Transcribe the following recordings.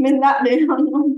Minta deh ngomong.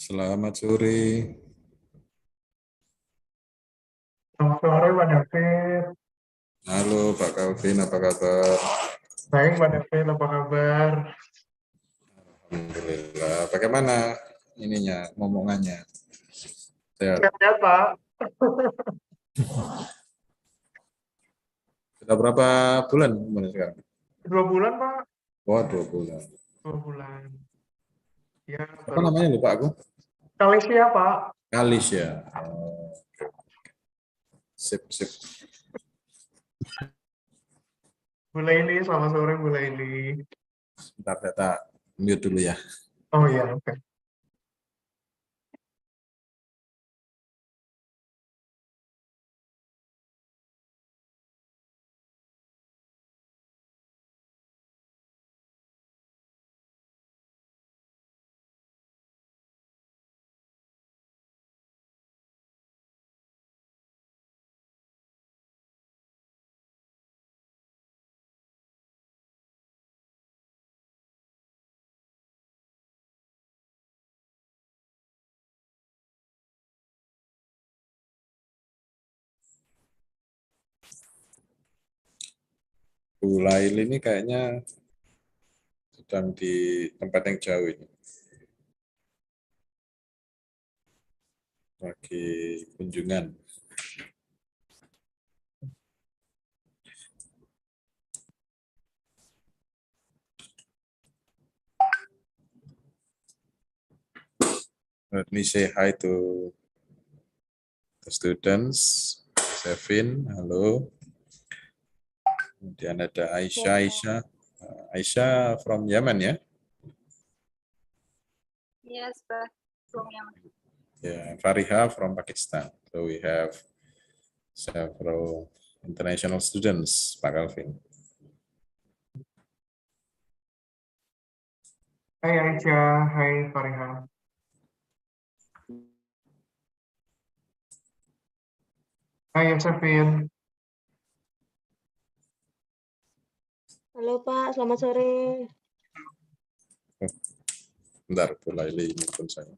Selamat sore. Selamat sore, Pak David. Halo Pak Calvin, apa kabar? Baik, Pak David, apa kabar? Alhamdulillah. Bagaimana ininya, ngomongannya? Sehat. Sehat-sehat, Pak. Sudah berapa bulan kemudian sekarang? 2 bulan, Pak. Oh, 2 bulan. 2 bulan. Ya, Apa baru namanya lupa aku? Malaysia, Pak. Kalis ya. Oh, sip, sip. Bu Laili, selamat sore, Bu Laili. Sebentar kita mute dulu ya. Oh iya, oke. Kuliah ini kayaknya sedang di tempat yang jauh ini. Lagi kunjungan. Let me say hi to the students. Sevin, halo. Kemudian ada Aisyah. Aisyah from Yemen ya? Yes, but from Yemen. Yeah, Fariha from Pakistan. So we have several international students, Pak Calvin. Hai Aisyah, hai Fariha. Hai Yosefin. Halo Pak, selamat sore. Bentar, Bu Laili ini pun saya.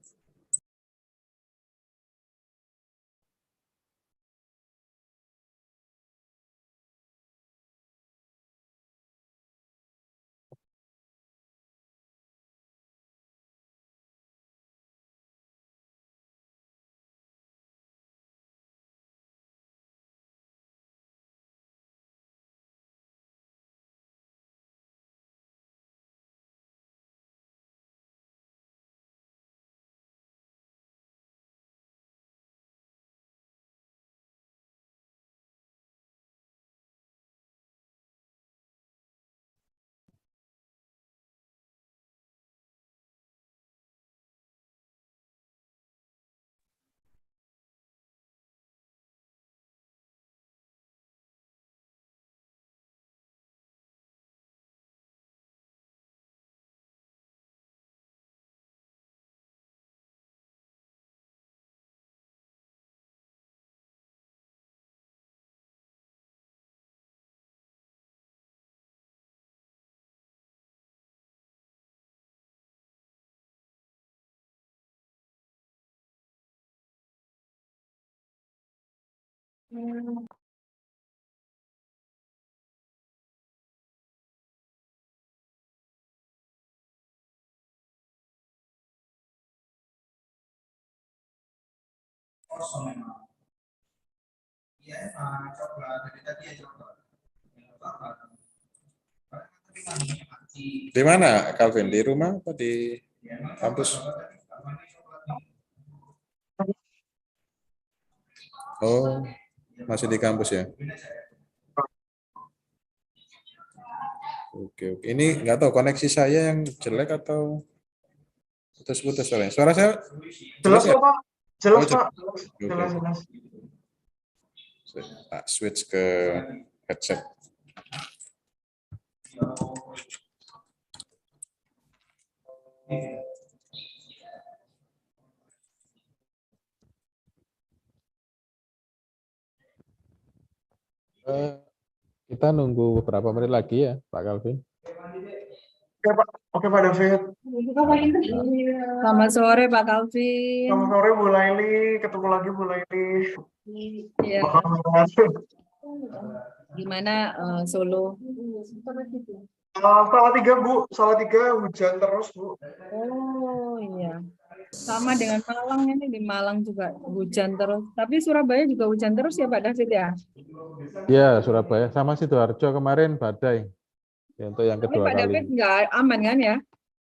Di mana, Calvin? Di rumah atau di kampus? Oh, masih di kampus ya? Oke, oke. Ini nggak tahu koneksi saya yang jelek atau putus-putus soalnya. Suara saya jelas Jelas ya? kok, Pak. Jelas, Oh, Pak. Oke. Jelas, jelas. Tak switch ke headset. Kita nunggu beberapa menit lagi ya, Pak Calvin. Oke Pak, oke Pak David. Selamat sore Pak Calvin. Selamat sore Bu Laili, ketemu lagi Bu Laili. Iya, Apa kabar? gimana Solo? Salatiga Bu, Salatiga hujan terus Bu. Oh iya, sama dengan Malang ini, di Malang juga hujan terus. Tapi Surabaya juga hujan terus ya Pak David ya? Ya, Surabaya sama Sidoarjo kemarin badai. Ya, untuk yang Tapi kedua Pak David kali. nggak aman kan ya?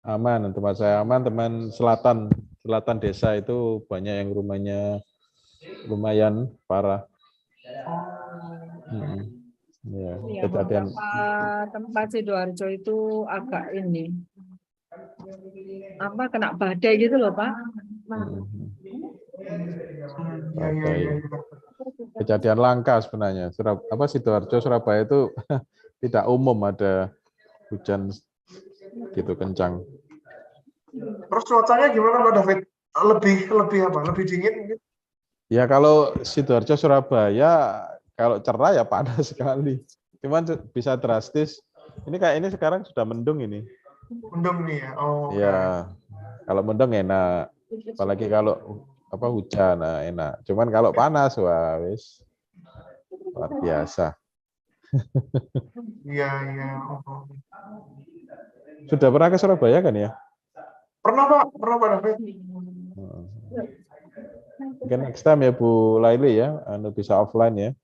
Aman, tempat saya aman, teman selatan desa itu banyak yang rumahnya lumayan parah. Oh, Ya, Iya, kejadian beberapa tempat Sidoarjo itu agak ini, apa kena badai gitu loh Pak. iya iya iya. badai. Kejadian langka sebenarnya. Sidoarjo, Surabaya itu tidak umum ada hujan gitu kencang. Terus cuacanya gimana Pak David? Lebih apa? Lebih dingin gitu? Ya kalau Sidoarjo, Surabaya kalau cerah ya panas sekali. Cuman bisa drastis. Ini kayak ini sekarang sudah mendung ini. Mendung nih ya. Oh, oke. Ya kalau mendung enak. Apalagi kalau hujan, nah enak. Cuman kalau panas, wah wis luar biasa. Iya iya. Oh. Sudah pernah ke Surabaya kan ya? Pernah Pak David. Mungkin next time ya Bu Laili ya, bisa offline ya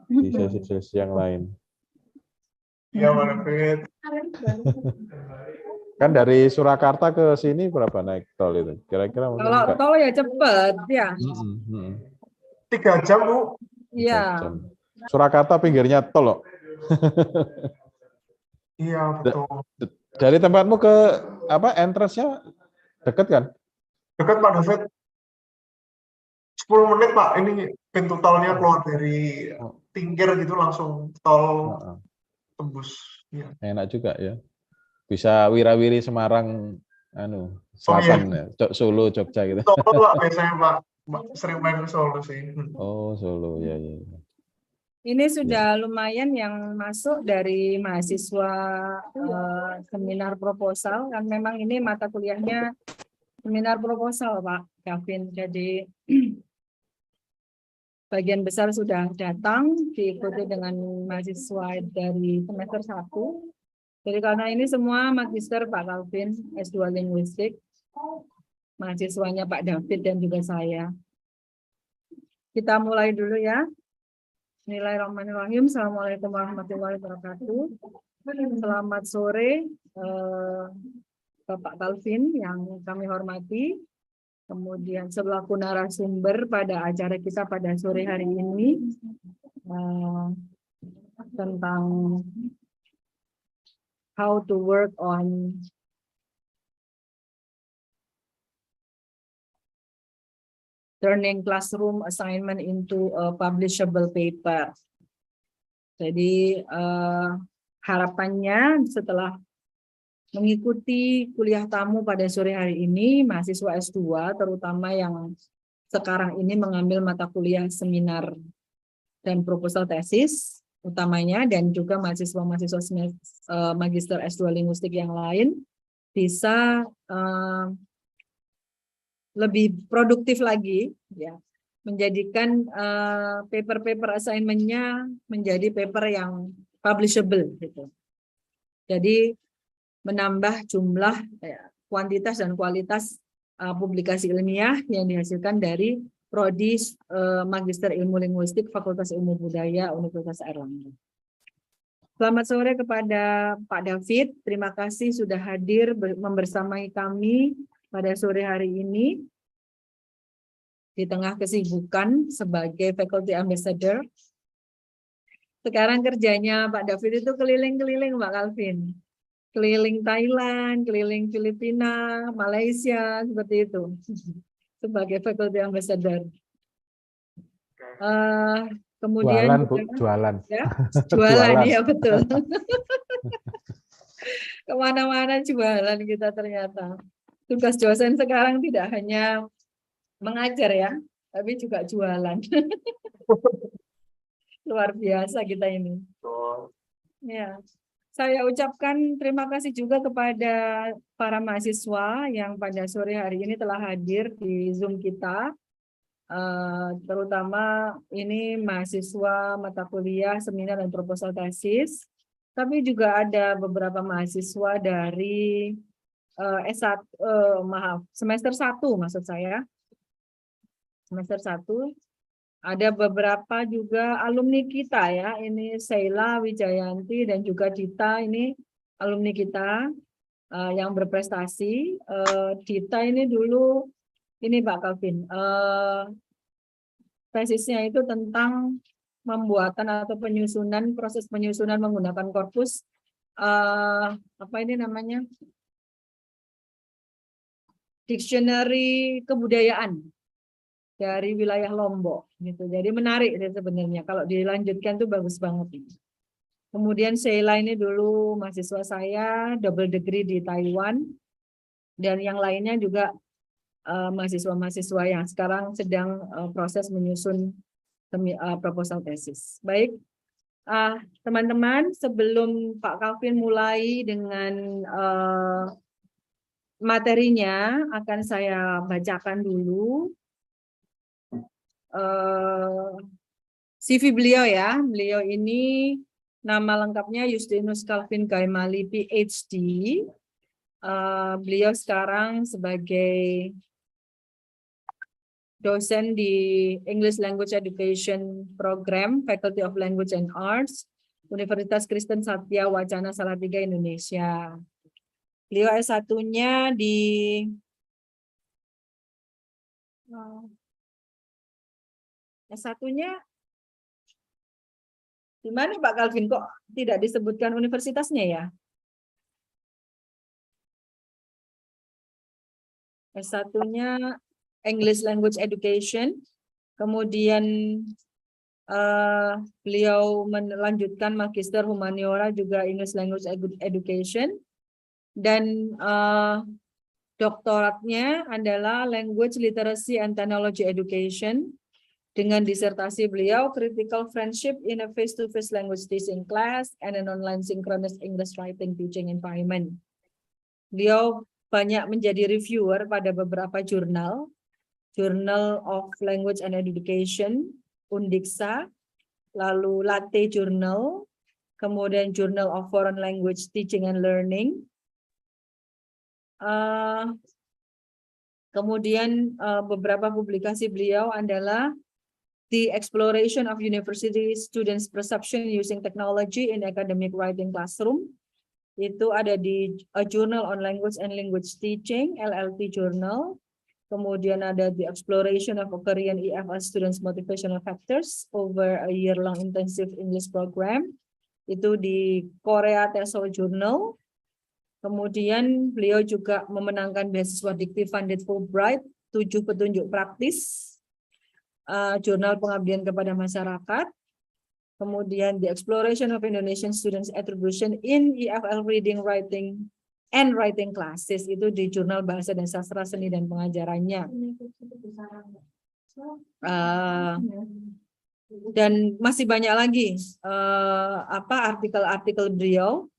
di sesi-sesi yang lain. Iya Pak David. Kan dari Surakarta ke sini berapa naik tol itu? Kira-kira mungkin Kalau enggak. tol ya cepet ya. 3 jam Bu. Iya. Jam. Surakarta pinggirnya tol loh. Iya betul. Dari tempatmu ke entrance-nya deket kan? Dekat Pak David. 10 menit Pak. Ini pintu tolnya keluar dari pinggir gitu langsung tol tembus. Iya. Enak juga ya. Bisa wirawiri Semarang, selatan, ya. Solo, Jogja gitu. Solo Pak biasanya Pak. Sering main ke Solo sih. Oh, Solo, ya. Ini sudah lumayan yang masuk dari mahasiswa seminar proposal, kan memang ini mata kuliahnya seminar proposal Pak Gavin. Jadi bagian besar sudah datang, diikuti dengan mahasiswa dari semester 1. Jadi karena ini semua magister Pak Calvin, S2 Linguistik, mahasiswanya Pak David dan juga saya. Kita mulai dulu ya. Bismillahirrahmanirrahim. Assalamualaikum warahmatullahi wabarakatuh. Selamat sore Bapak Calvin yang kami hormati. Kemudian selaku narasumber pada acara kita pada sore hari ini tentang how to work on turning classroom assignment into a publishable paper. Jadi harapannya setelah mengikuti kuliah tamu pada sore hari ini, mahasiswa S2 terutama yang sekarang ini mengambil mata kuliah seminar dan proposal tesis utamanya, dan juga mahasiswa-mahasiswa magister S2 linguistik yang lain bisa lebih produktif lagi, ya, menjadikan paper-paper assignment-nya menjadi paper yang publishable gitu. Jadi menambah jumlah, kuantitas dan kualitas publikasi ilmiah yang dihasilkan dari prodi Magister Ilmu Linguistik Fakultas Ilmu Budaya Universitas Airlangga. Selamat sore kepada Pak David. Terima kasih sudah hadir membersamai kami pada sore hari ini di tengah kesibukan sebagai Faculty Ambassador. Sekarang kerjanya Pak David itu keliling-keliling Pak Calvin. Keliling Thailand, keliling Filipina, Malaysia, seperti itu. Sebagai Faculty Ambassador. Kemudian Jualan, Bu, jualan. Ya, jualan, ya betul. Kemana-mana jualan kita ternyata. Tugas dosen sekarang tidak hanya mengajar ya, tapi juga jualan. Luar biasa kita ini. Ya. Saya ucapkan terima kasih juga kepada para mahasiswa yang pada sore hari ini telah hadir di Zoom kita. Terutama ini mahasiswa mata kuliah, seminar dan proposal tesis. Tapi juga ada beberapa mahasiswa dari semester 1 maksud saya. Semester 1. Ada beberapa juga alumni kita ya, ini Sheila, Wijayanti, dan juga Dita, ini alumni kita yang berprestasi. Dita ini dulu, ini Pak Calvin, tesisnya itu tentang pembuatan atau penyusunan, proses penyusunan menggunakan korpus, apa ini namanya, dictionary kebudayaan dari wilayah Lombok gitu. Jadi menarik sebenarnya kalau dilanjutkan tuh bagus banget. Kemudian Sheila ini dulu mahasiswa saya double degree di Taiwan, dan yang lainnya juga mahasiswa-mahasiswa yang sekarang sedang proses menyusun proposal tesis. Baik, teman-teman, sebelum Pak Calvin mulai dengan materinya, akan saya bacakan dulu CV beliau ya. Beliau ini nama lengkapnya Justinus Calvin Gaimali PhD. Beliau sekarang sebagai dosen di English Language Education Program, Faculty of Language and Arts, Universitas Kristen Satya Wacana Salatiga, Indonesia. Beliau S1-nya di S1-nya di mana Pak Calvin, kok tidak disebutkan universitasnya ya? S1-nya English Language Education, kemudian beliau melanjutkan Magister Humaniora juga English Language Education, dan doktoratnya adalah Language Literacy and Technology Education, dengan disertasi beliau Critical Friendship in a Face-to-Face Language Teaching Class and an Online Synchronous English Writing Teaching Environment. Beliau banyak menjadi reviewer pada beberapa jurnal, Journal of Language and Education, Undiksa, lalu Latte Journal, kemudian Journal of Foreign Language Teaching and Learning. Kemudian beberapa publikasi beliau adalah The Exploration of University Students' Perception Using Technology in Academic Writing Classroom. Itu ada di A Journal on Language and Language Teaching, LLT Journal. Kemudian ada The Exploration of Korean EFL Students' Motivational Factors over a Year-Long Intensive English Program. Itu di Korea TESOL Journal. Kemudian beliau juga memenangkan beasiswa Dikti Funded Fulbright, 7 petunjuk praktis, Jurnal Pengabdian kepada Masyarakat. Kemudian The Exploration of Indonesian Students' Attribution in EFL Reading, Writing, and Writing Classes, itu di Jurnal Bahasa dan Sastra Seni dan Pengajarannya. Dan masih banyak lagi artikel-artikel beliau.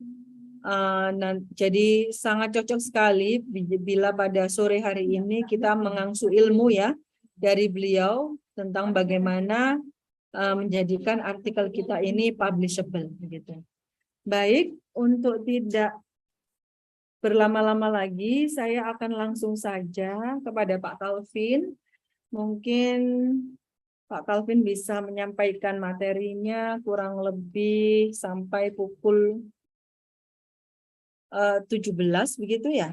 Jadi sangat cocok sekali bila pada sore hari ini kita mengangsu ilmu ya dari beliau tentang bagaimana menjadikan artikel kita ini publishable gitu. Baik, untuk tidak berlama-lama lagi, saya akan langsung saja kepada Pak Calvin. Mungkin Pak Calvin bisa menyampaikan materinya kurang lebih sampai pukul 17 begitu ya.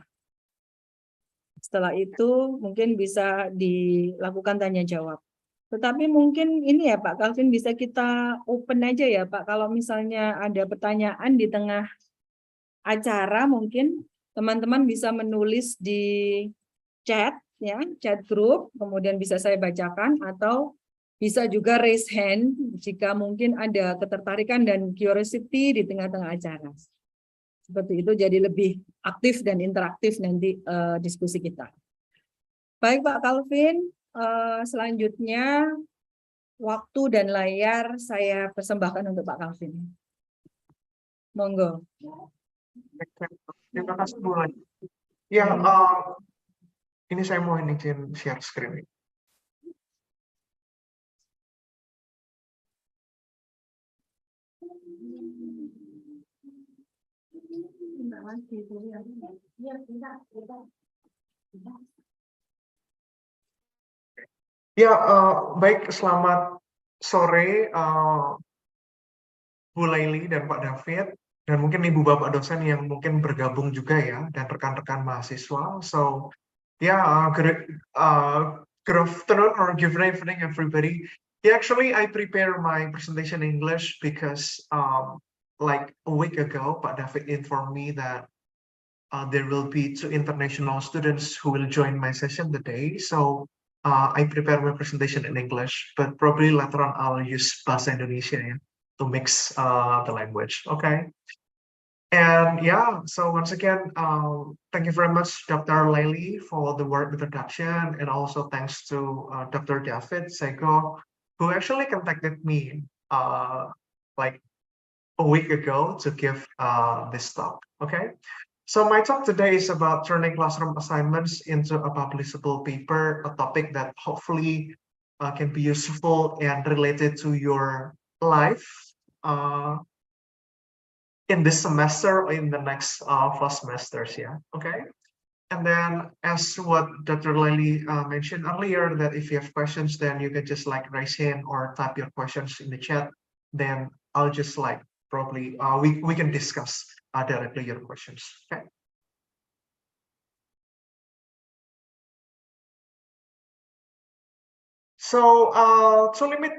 Setelah itu mungkin bisa dilakukan tanya jawab. Tetapi mungkin ini ya Pak Calvin, bisa kita open aja ya Pak. Kalau misalnya ada pertanyaan di tengah acara, mungkin teman-teman bisa menulis di chat ya, chat group, kemudian bisa saya bacakan, atau bisa juga raise hand jika mungkin ada ketertarikan dan curiosity di tengah-tengah acara. Seperti itu, jadi lebih aktif dan interaktif nanti diskusi kita. Baik Pak Calvin, selanjutnya waktu dan layar saya persembahkan untuk Pak Calvin. Monggo. Terima kasih Bu Lai. Ya, ini saya mau izin share screen. Ya, baik, selamat sore Bu Laili dan Pak David, dan mungkin Ibu Bapak dosen yang mungkin bergabung juga ya, dan rekan-rekan mahasiswa. So, good afternoon or good evening, everybody. Yeah, actually, I prepare my presentation in English because like a week ago, Pak David informed me that there will be 2 international students who will join my session today. So I prepare my presentation in English, but probably later on I'll use Bahasa Indonesia to mix the language. Okay. And yeah, so once again, thank you very much, Dr. Laili, for the word introduction, and also thanks to Dr. David Sego, who actually contacted me like a week ago to give this talk. Okay. So my talk today is about turning classroom assignments into a publishable paper, a topic that hopefully can be useful and related to your life in this semester or in the next fall semesters, yeah, okay? And then as what Dr. Laili mentioned earlier, that if you have questions, then you can just like raise hand or type your questions in the chat. Then I'll just like probably, we can discuss directly your questions, okay? So to limit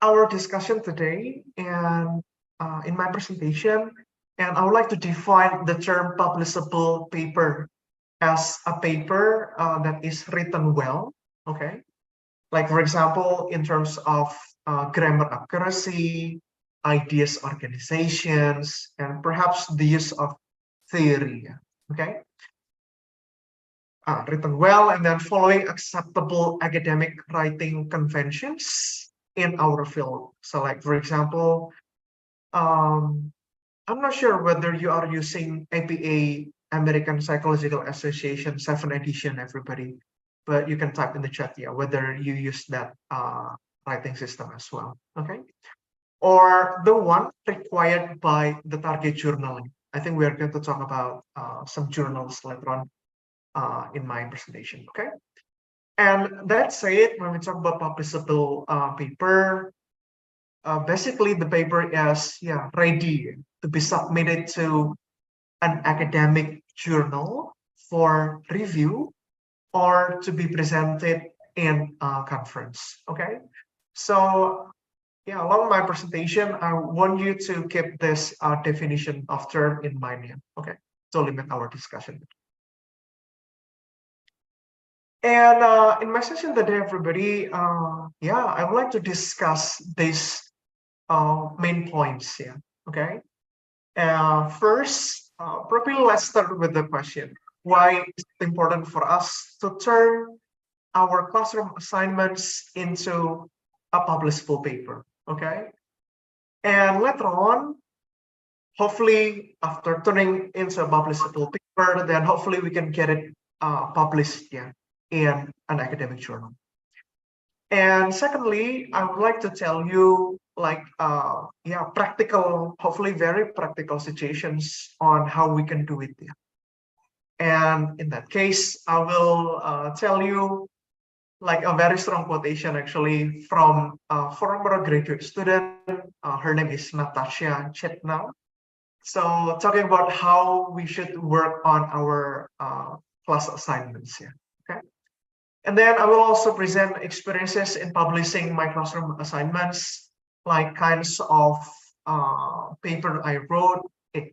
our discussion today and in my presentation, and I would like to define the term publishable paper as a paper that is written well, okay? Like for example, in terms of grammar accuracy, ideas organizations, and perhaps the use of theory, okay? Written well and then following acceptable academic writing conventions in our field. So like, for example, I'm not sure whether you are using APA, American Psychological Association 7th edition, everybody, but you can type in the chat, yeah, whether you use that writing system as well, okay? Or the one required by the target journaling. I think we are going to talk about some journals later on in my presentation, okay? And that's it. When we talk about publishable paper, basically the paper is ready to be submitted to an academic journal for review or to be presented in a conference, okay? So yeah, along my presentation, I want you to keep this definition of term in mind, okay? To limit our discussion. And in my session today, everybody, I would like to discuss these main points here, okay? First, probably let's start with the question. Why is it important for us to turn our classroom assignments into a publishable paper, okay? And later on, hopefully after turning into a publishable paper, then hopefully we can get it published in an academic journal. And secondly, I would like to tell you like, practical, hopefully very practical situations on how we can do it. And in that case, I will tell you like a very strong quotation actually from a former graduate student. Her name is Natasha Chetna. So talking about how we should work on our class assignments here, okay? And then I will also present experiences in publishing my classroom assignments, like kinds of paper I wrote, and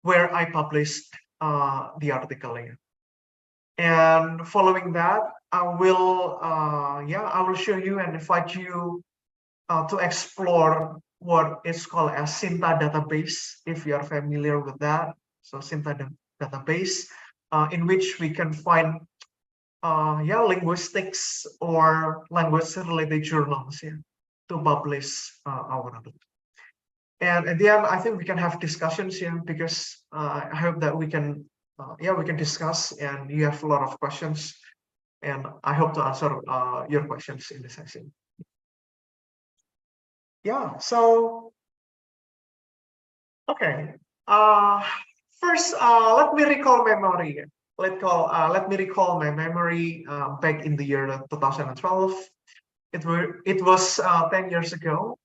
where I published the article here. And following that, I will show you and invite you to explore what is called as Sinta database, if you are familiar with that. So Sinta database, in which we can find linguistics or language-related journals to publish our article. And at the end, I think we can have discussions here because I hope that we can, we can discuss, and you have a lot of questions, and I hope to answer your questions in the session. Yeah. So, okay. First, let me recall memory. Let me recall my memory back in the year 2012. It was 10 years ago.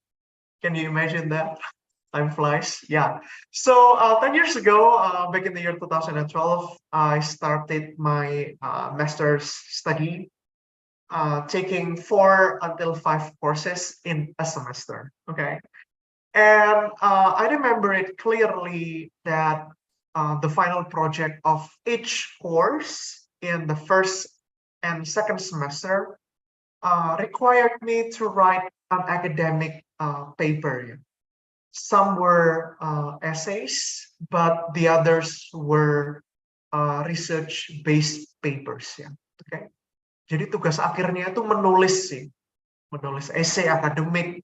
Can you imagine that? Time flies. Yeah. So 10 years ago, back in the year 2012, I started my master's study, taking 4 until 5 courses in a semester. Okay. And I remember it clearly that the final project of each course in the first and second semester required me to write an academic paper. Some were essays, but the others were research-based papers. Ya, okay. Jadi tugas akhirnya itu menulis esai akademik,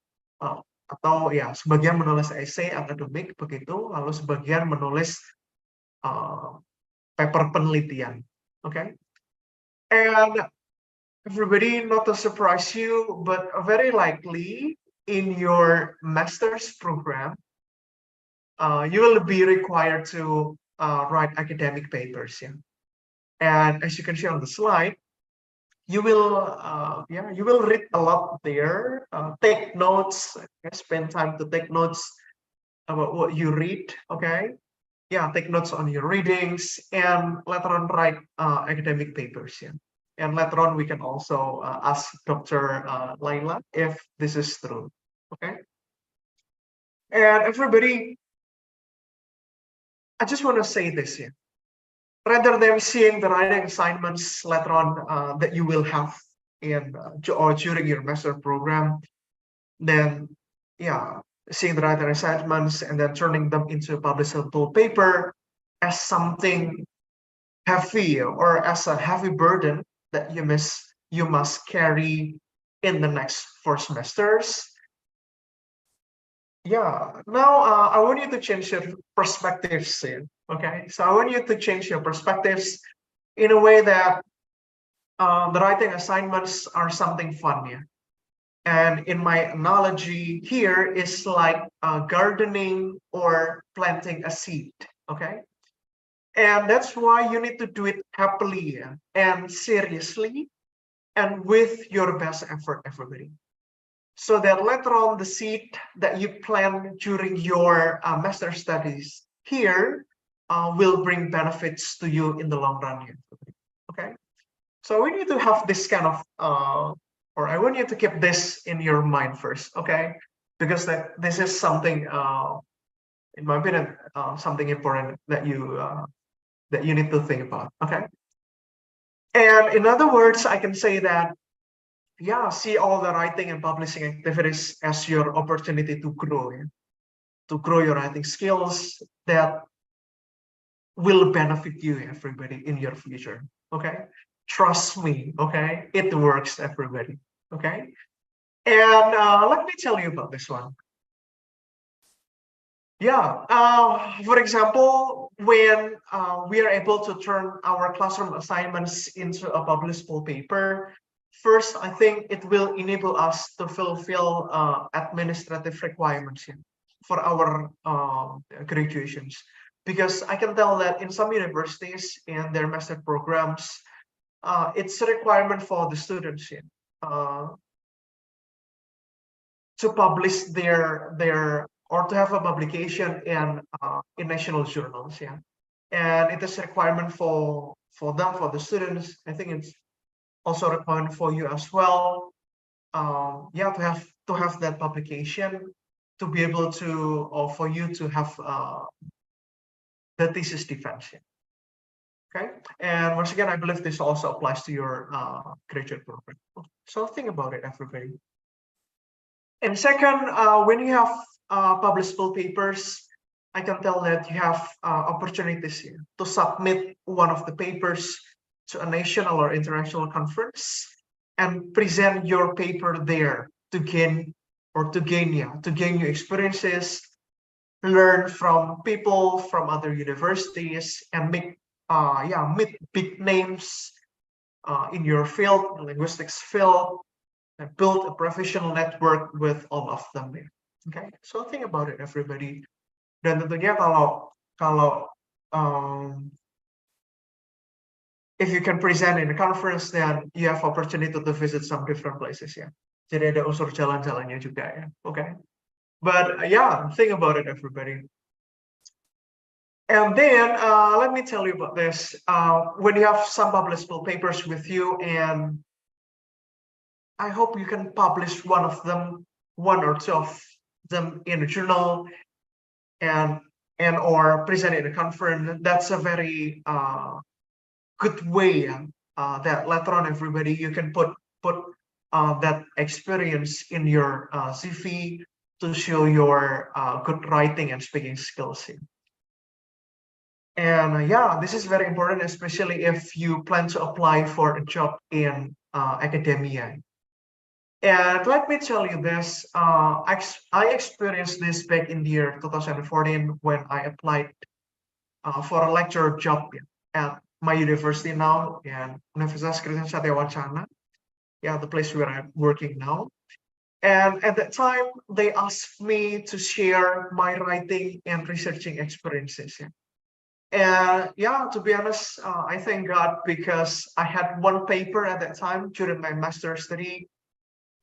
atau ya sebagian menulis esai akademik begitu, lalu sebagian menulis paper penelitian. Okay. And everybody, not to surprise you, but very likely in your master's program, you will be required to write academic papers. Yeah. And as you can see on the slide, you will read a lot there, take notes, spend time to take notes about what you read. Okay. Yeah, take notes on your readings, and later on write academic papers. Yeah. And later on, we can also ask Dr. Laila if this is true. Okay. And everybody, I just want to say this here. Rather than seeing the writing assignments later on that you will have in or during your master program, then yeah, seeing the writing assignments and then turning them into a publishable paper as something heavy or as a heavy burden that you must carry in the next 4 semesters. Yeah, now I want you to change your perspectives here. Okay, so I want you to change your perspectives in a way that the writing assignments are something fun. Yeah. And in my analogy here is like gardening or planting a seed. Okay. And that's why you need to do it happily and seriously and with your best effort, everybody. So that later on the seed that you plant during your master studies here will bring benefits to you in the long run. Okay. So we need to have this kind of, or I want you to keep this in your mind first. Okay. Because this is something, in my opinion, something important that you need to think about. Okay. And in other words, I can say that, yeah, see all the writing and publishing activities as your opportunity to grow, to grow your writing skills that will benefit you, everybody, in your future. Okay. Trust me. Okay. It works, everybody. Okay. And let me tell you about this one. Yeah, for example, when we are able to turn our classroom assignments into a publishable paper, first, I think it will enable us to fulfill administrative requirements for our graduations. Because I can tell that in some universities in their master programs, it's a requirement for the students to publish their or to have a publication in national journals. Yeah, and it is a requirement for them, for the students. I think it's also a requirement for you as well. Yeah, to have that publication, to be able to, or for you to have the thesis defense. Okay, and once again, I believe this also applies to your graduate program. So think about it, everybody. And second, when you have publishable papers, I can tell that you have opportunities here to submit one of the papers to a national or international conference and present your paper there to gain new experiences, learn from people from other universities and meet big names in your field, linguistics field, and build a professional network with all of them. Okay, so think about it, everybody. Dan tentunya kalau if you can present in a conference, then you have opportunity to visit some different places ya. Jadi ada unsur jalan-jalannya juga ya. Okay, but think about it, everybody. And then let me tell you about this. When you have some publishable papers with you, and I hope you can publish one or two of them in a journal and or present in a conference. That's a very good way that later on, everybody, you can put that experience in your CV to show your good writing and speaking skills. And this is very important, especially if you plan to apply for a job in academia. And let me tell you this, I experienced this back in the year 2014 when I applied for a lecturer job at my university now, in Universitas Kristen Satya Wacana, the place where I'm working now. And at that time, they asked me to share my writing and researching experiences. And to be honest, I thank God because I had one paper at that time during my master's study,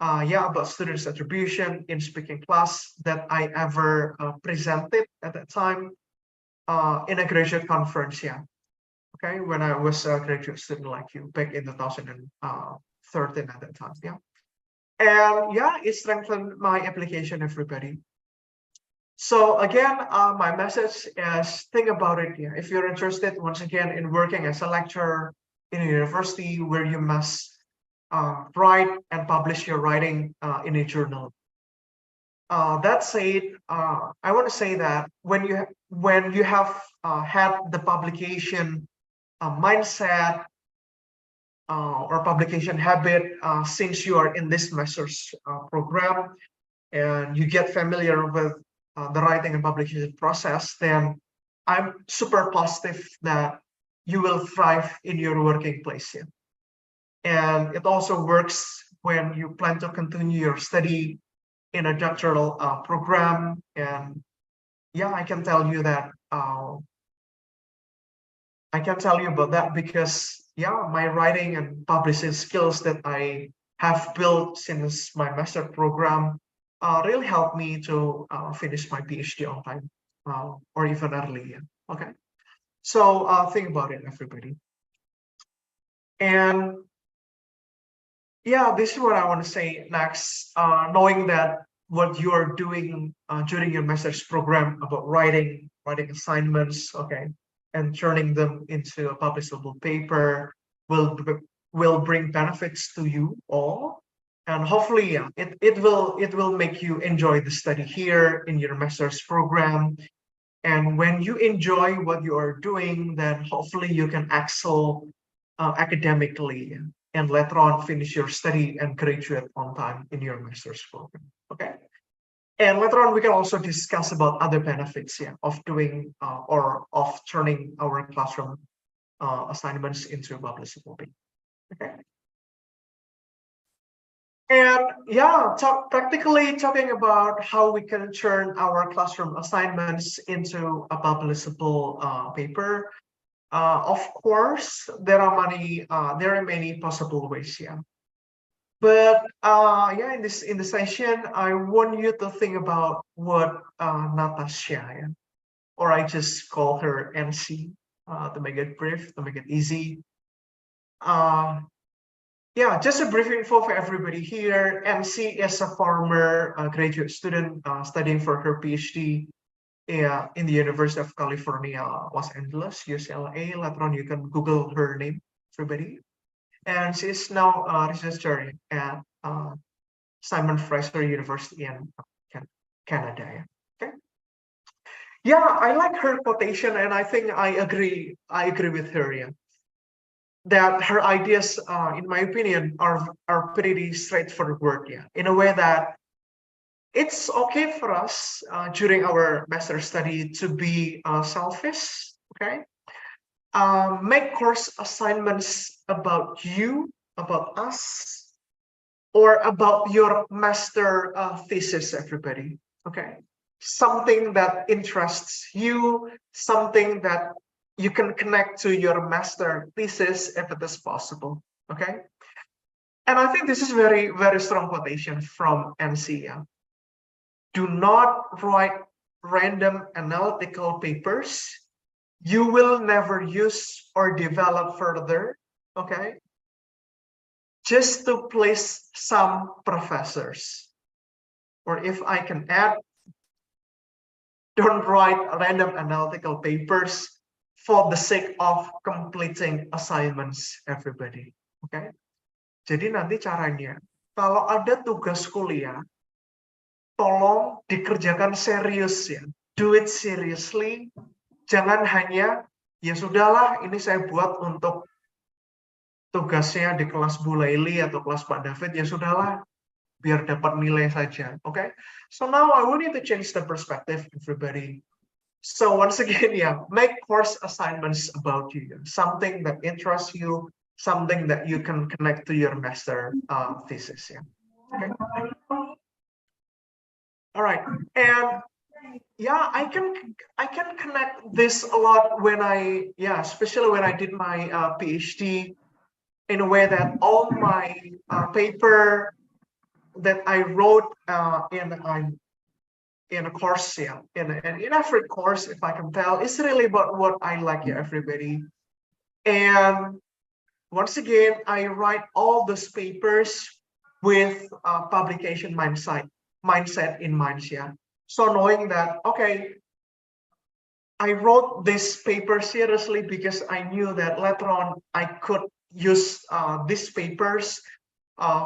about students' attribution in speaking class that I ever presented at that time in a graduate conference. Okay, when I was a graduate student like you back in 2013 at that time. And it strengthened my application, everybody. So again, my message is think about it. If you're interested, once again, in working as a lecturer in a university where you must write and publish your writing in a journal. That said, I want to say that when you have had the publication mindset or publication habit since you are in this master's program and you get familiar with the writing and publication process, then I'm super positive that you will thrive in your working place. And it also works when you plan to continue your study in a doctoral program. And I can tell you that I can tell you about that because my writing and publishing skills that I have built since my master program really helped me to finish my PhD on time or even early. Okay, so think about it, everybody. And this is what I want to say next. Knowing that what you are doing during your master's program about writing assignments, okay, and turning them into a publishable paper will bring benefits to you all, and hopefully, it will make you enjoy the study here in your master's program. And when you enjoy what you are doing, then hopefully you can excel academically and later on finish your study and graduate on time in your master's program. Okay, and later on we can also discuss about other benefits of doing or of turning our classroom assignments into publishable paper. Okay, and practically talking about how we can turn our classroom assignments into a publishable paper. Of course, there are many possible ways. But in the session, I want you to think about what Natasha, or I just call her NC to make it brief, to make it easy. Just a brief info for everybody here. NC is a former graduate student studying for her PhD in the University of California, Los Angeles, UCLA. Later on, you can Google her name, everybody. And she's now a researcher at Simon Fraser University in Canada. Okay. I like her quotation, and I think I agree with her. That her ideas, in my opinion, are pretty straightforward. In a way that it's okay for us during our master study to be selfish, okay? Make course assignments about you, about us, or about your master thesis, everybody, okay? Something that interests you, something that you can connect to your master thesis if it is possible, okay? And I think this is very, very strong quotation from NC. Yeah? Do not write random analytical papers you will never use or develop further, okay? Just to please some professors. Or if I can add, don't write random analytical papers for the sake of completing assignments, everybody, okay? Jadi nanti caranya, kalau ada tugas kuliah, tolong dikerjakan serius ya. Do it seriously. Jangan hanya, ya sudahlah, ini saya buat untuk tugasnya di kelas Bu Laili atau kelas Pak David, ya sudahlah, biar dapat nilai saja. Okay? So now I want you to change the perspective, everybody. So once again, yeah, make course assignments about you. Something that interests you, something that you can connect to your master thesis. Yeah. Okay. All right. And yeah, I can connect this a lot when especially when I did my PhD, in a way that all my paper that I wrote in a course, yeah, in every course, if I can tell, is really about what I like, yeah, everybody. And once again, I write all those papers with publication mindset in mind, yeah. So knowing that, okay, I wrote this paper seriously because I knew that later on I could use these papers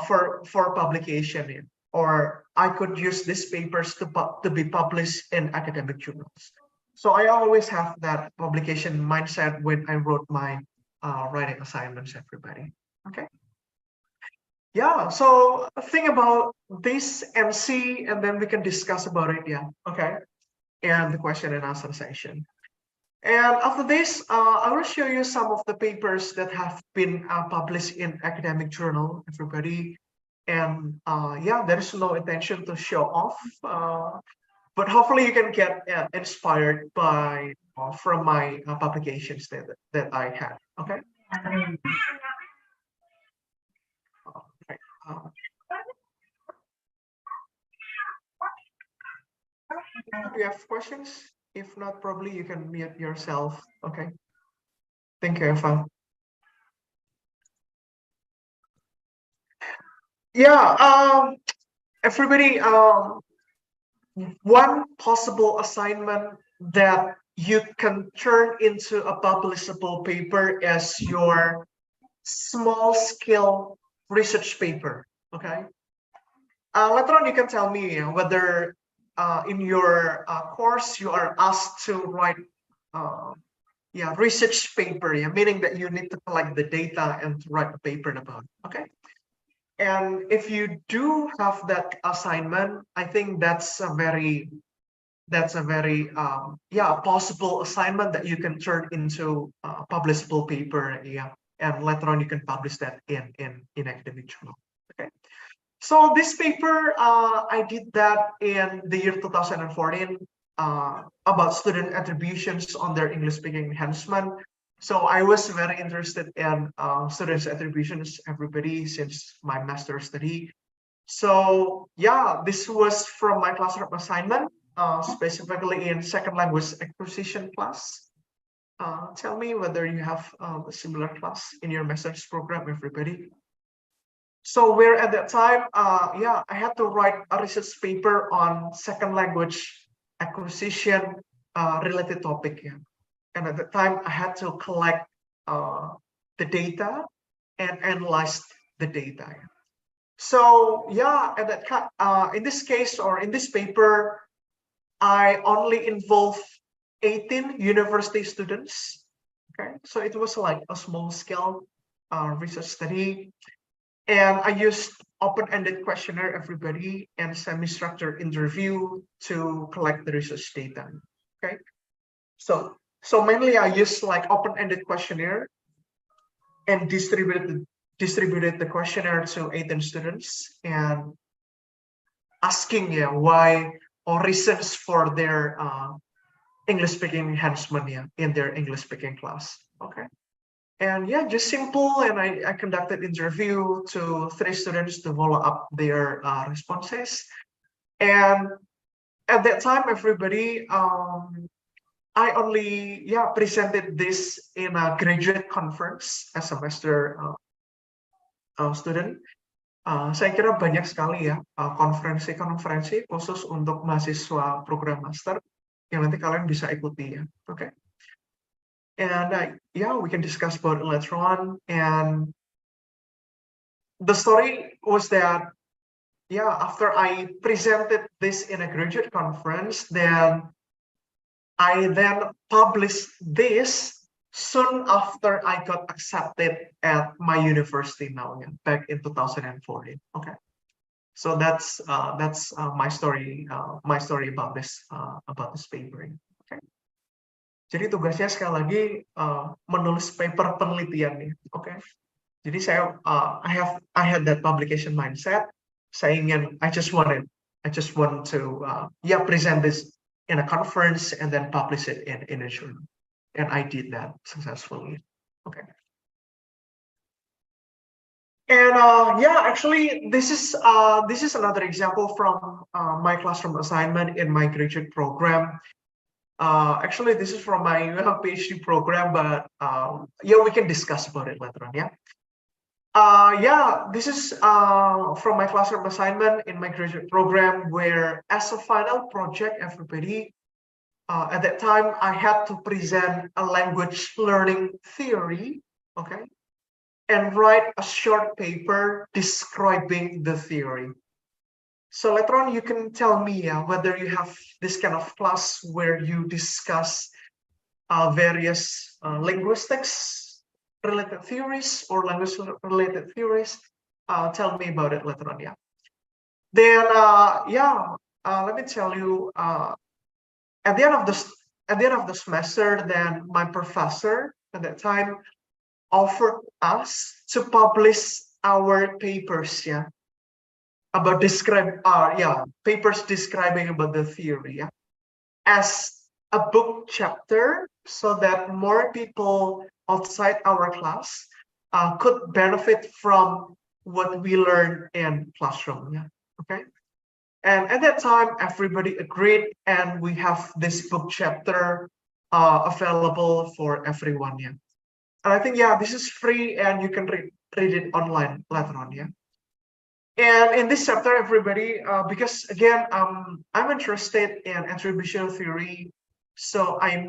for publication, yeah, or I could use these papers to be published in academic journals. So I always have that publication mindset when I wrote my writing assignments, everybody. Okay. Yeah, so think about this and see, and then we can discuss about it. Yeah, okay. And the question and answer session. And after this, I will show you some of the papers that have been published in academic journal, everybody. And yeah, there is no intention to show off, but hopefully you can get inspired by from my publications that I had. Okay. Do you have questions? If not, probably you can mute yourself. Okay. Thank you, Eva. Yeah, everybody, one possible assignment that you can turn into a publishable paper is your small scale research paper. Okay. Later on, you can tell me whether in your course you are asked to write research paper, meaning that you need to collect the data and to write a paper about it. Okay. And if you do have that assignment, I think that's a very possible assignment that you can turn into a publishable paper. Yeah, and later on you can publish that in academic journal. Okay. So this paper, I did that in the year 2014 about student attributions on their English speaking enhancement. So I was very interested in students' attributions, everybody, since my master's study. So yeah, this was from my classroom assignment, specifically in second language acquisition class. Tell me whether you have a similar class in your master's program, everybody. So where at that time, I had to write a research paper on second language acquisition related topic. Yeah. And at the time, I had to collect the data and analyze the data. So yeah, at that in this case or in this paper, I only involved 18 university students. Okay, so it was like a small scale research study. And I used open-ended questionnaire, everybody, and semi-structured interview to collect the research data. Okay, so mainly I used like open-ended questionnaire and distributed the questionnaire to 18 students and asking why or reasons for their English speaking enhancement in their English speaking class. Okay. And yeah, just simple. And I conducted interview to 3 students to follow up their responses. And at that time, everybody, I only presented this in a graduate conference as a master student. Saya kira banyak sekali ya konferensi-konferensi khusus untuk mahasiswa program master yang nanti kalian bisa ikuti ya. Okay. And we can discuss about it later on. And the story was that, after I presented this in a graduate conference, then I published this soon after I got accepted at my university now, back in 2014. Okay, so that's my story about this paper. Okay. Jadi tugasnya sekali lagi menulis paper penelitian nih, oke? Okay? Jadi saya I had that publication mindset. I just want to present this in a conference and then publish it in a journal, and I did that successfully. Okay. And actually, this is another example from my classroom assignment in my graduate program. Actually, this is from my PhD program, but we can discuss about it later on. This is from my classroom assignment in my graduate program, where as a final project, everybody, at that time, I had to present a language learning theory, okay, and write a short paper describing the theory. So later on, you can tell me whether you have this kind of class where you discuss various linguistics related theories or language related theories. Tell me about it later on. Then let me tell you. At the end of the semester, then my professor at that time offered us to publish our papers. About papers describing about the theory as a book chapter, so that more people outside our class could benefit from what we learned in classroom. Okay. And at that time, everybody agreed, and we have this book chapter available for everyone. And I think this is free, and you can read it online later on. And in this chapter, everybody, because again, I'm interested in attribution theory, so at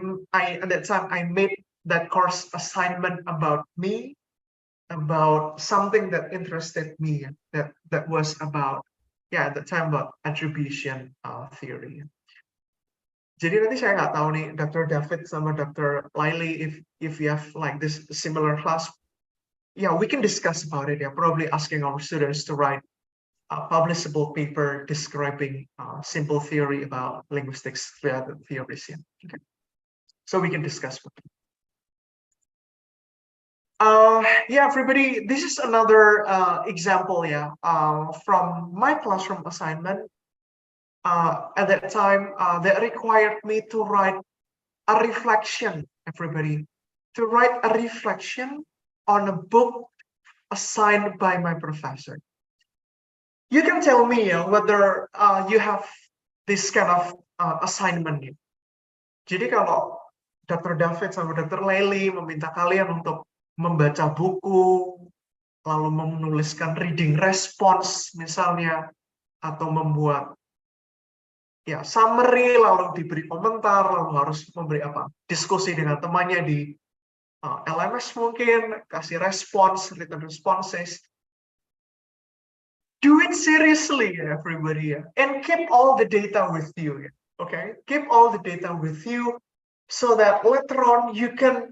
that time I made that course assignment about me, about something that interested me, that was about at the time about attribution theory. Jadi nanti saya nggak tahu nih, Dr. David sama Dr. Laili, if you have like this similar class, we can discuss about it. Probably asking our students to write a publishable paper describing simple theory about linguistics theories. Okay. So we can discuss about it. Everybody, this is another example from my classroom assignment. At that time, they required me to write a reflection, everybody, to write a reflection on a book assigned by my professor. You can tell me whether you have this kind of assignment. Jadi kalau Dr. David sama Dr. Laili meminta kalian untuk membaca buku, lalu menuliskan reading response misalnya, atau membuat summary, lalu diberi komentar, lalu harus memberi diskusi dengan temannya di LMS mungkin, kasih respons, written responses. Do it seriously, everybody, and keep all the data with you. Okay, keep all the data with you, so that later on you can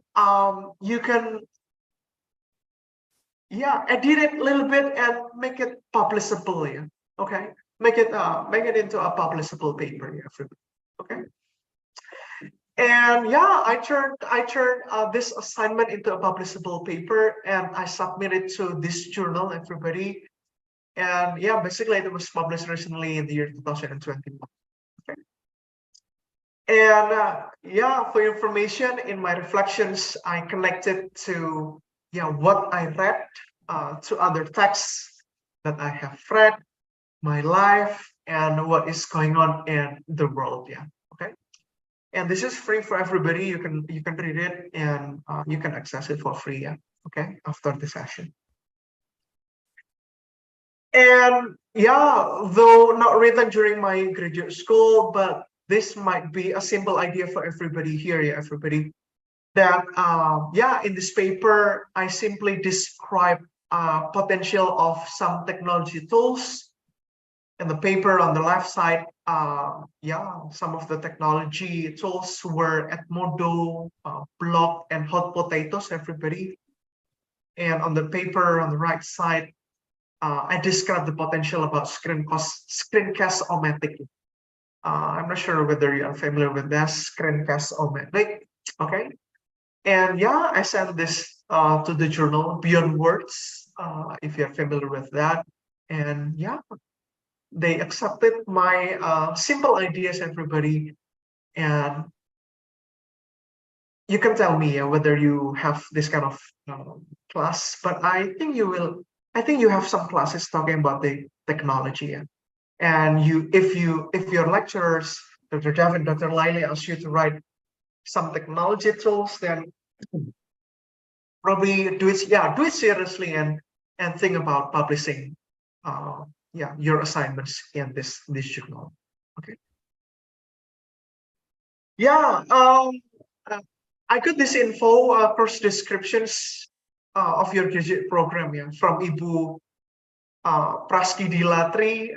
yeah, edit it a little bit and make it publishable. Yeah, okay. Make it into a publishable paper. Yeah, okay. And yeah, I turned this assignment into a publishable paper, and I submitted to this journal, everybody. And yeah, basically it was published recently in the year 2021. Okay. And yeah, for information, in my reflections, I connected to what I read to other texts that I have read, my life, and what is going on in the world. Yeah. Okay. And this is free for everybody. You can read it, and you can access it for free. Yeah. Okay. After the session. And yeah, though not written during my graduate school, but this might be a simple idea for everybody here. Yeah, everybody. That yeah, in this paper, I simply describe potential of some technology tools. In the paper on the left side, yeah, some of the technology tools were Edmodo, Block, and Hot Potatoes, everybody. And on the paper on the right side, I described the potential about screencast-o-matic. I'm not sure whether you are familiar with that, screencast-o-matic. Okay. And yeah, I sent this to the journal Beyond Words, if you're familiar with that. And yeah, they accepted my simple ideas, everybody. And you can tell me whether you have this kind of class, but I think you have some classes talking about the technology. And if your lecturers, Dr. Jeff and Dr. Laili, ask you to write some technology tools, then probably do it seriously and think about publishing your assignments in this journal. Okay. Yeah, I got this info, course descriptions of your graduate program from Ibu Praski Dilatri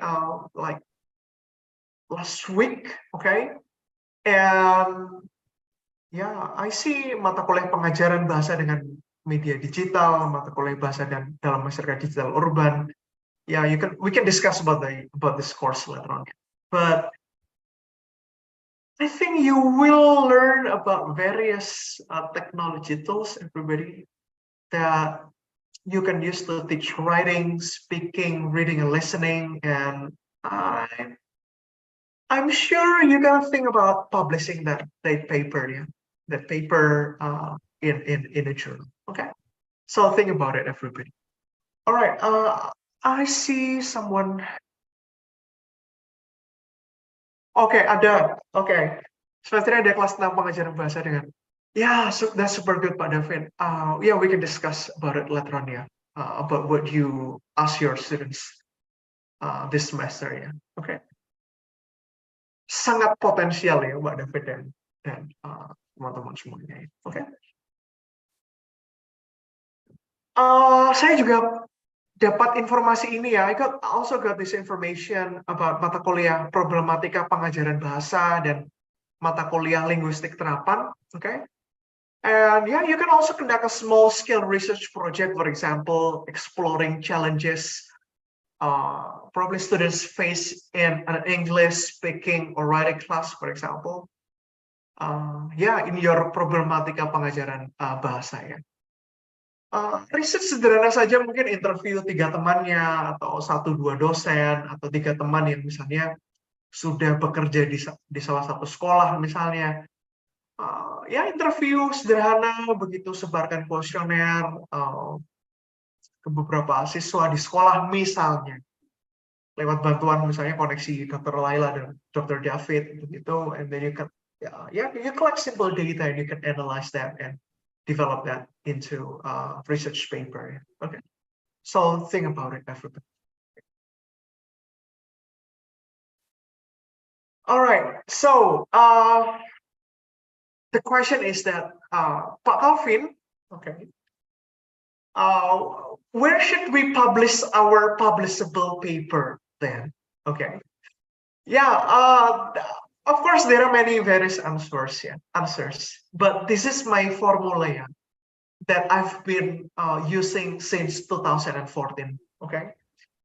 like last week. Okay. And yeah, I see mata kuliah pengajaran bahasa dengan media digital, mata kuliah bahasa dan dalam masyarakat digital urban. Yeah, we can discuss about this course later on. But I think you will learn about various technology tools, everybody, that you can use to teach writing, speaking, reading, and listening. And I'm sure you're gonna think about publishing that paper, that paper in a journal. Okay, so think about it, everybody. All right, I see someone. Okay, ada. Okay, sebenarnya ada kelas 6 pengajaran bahasa dengan. Yeah, so that's super good, Pak David. Yeah, we can discuss about it later on. About what you ask your students this semester. Okay. Sangat potensial ya, Pak David dan teman-teman semuanya. Oke. Saya juga dapat informasi ini ya. I also got this information about mata kuliah problematika pengajaran bahasa dan mata kuliah linguistik terapan. Okay. And yeah, you can also conduct a small scale research project, for example, exploring challenges probably students face in an English speaking or writing class, for example. Yeah, in your problematika pengajaran bahasa ya. Riset sederhana saja, mungkin interview 3 temannya atau 1-2 dosen atau 3 teman yang misalnya sudah bekerja di salah satu sekolah misalnya. Ya, interview sederhana begitu, sebarkan kuesioner ke beberapa siswa di sekolah misalnya, lewat bantuan misalnya koneksi Dr. Laila dan Dr. David begitu, and then you can you collect simple data and you can analyze that and develop that into a research paper. Okay, so think about it, everybody. All right, so the question is that Pak Calvin, okay, where should we publish our publishable paper then? Okay, yeah, of course there are many various answers, but this is my formula. that I've been using since 2014. Okay,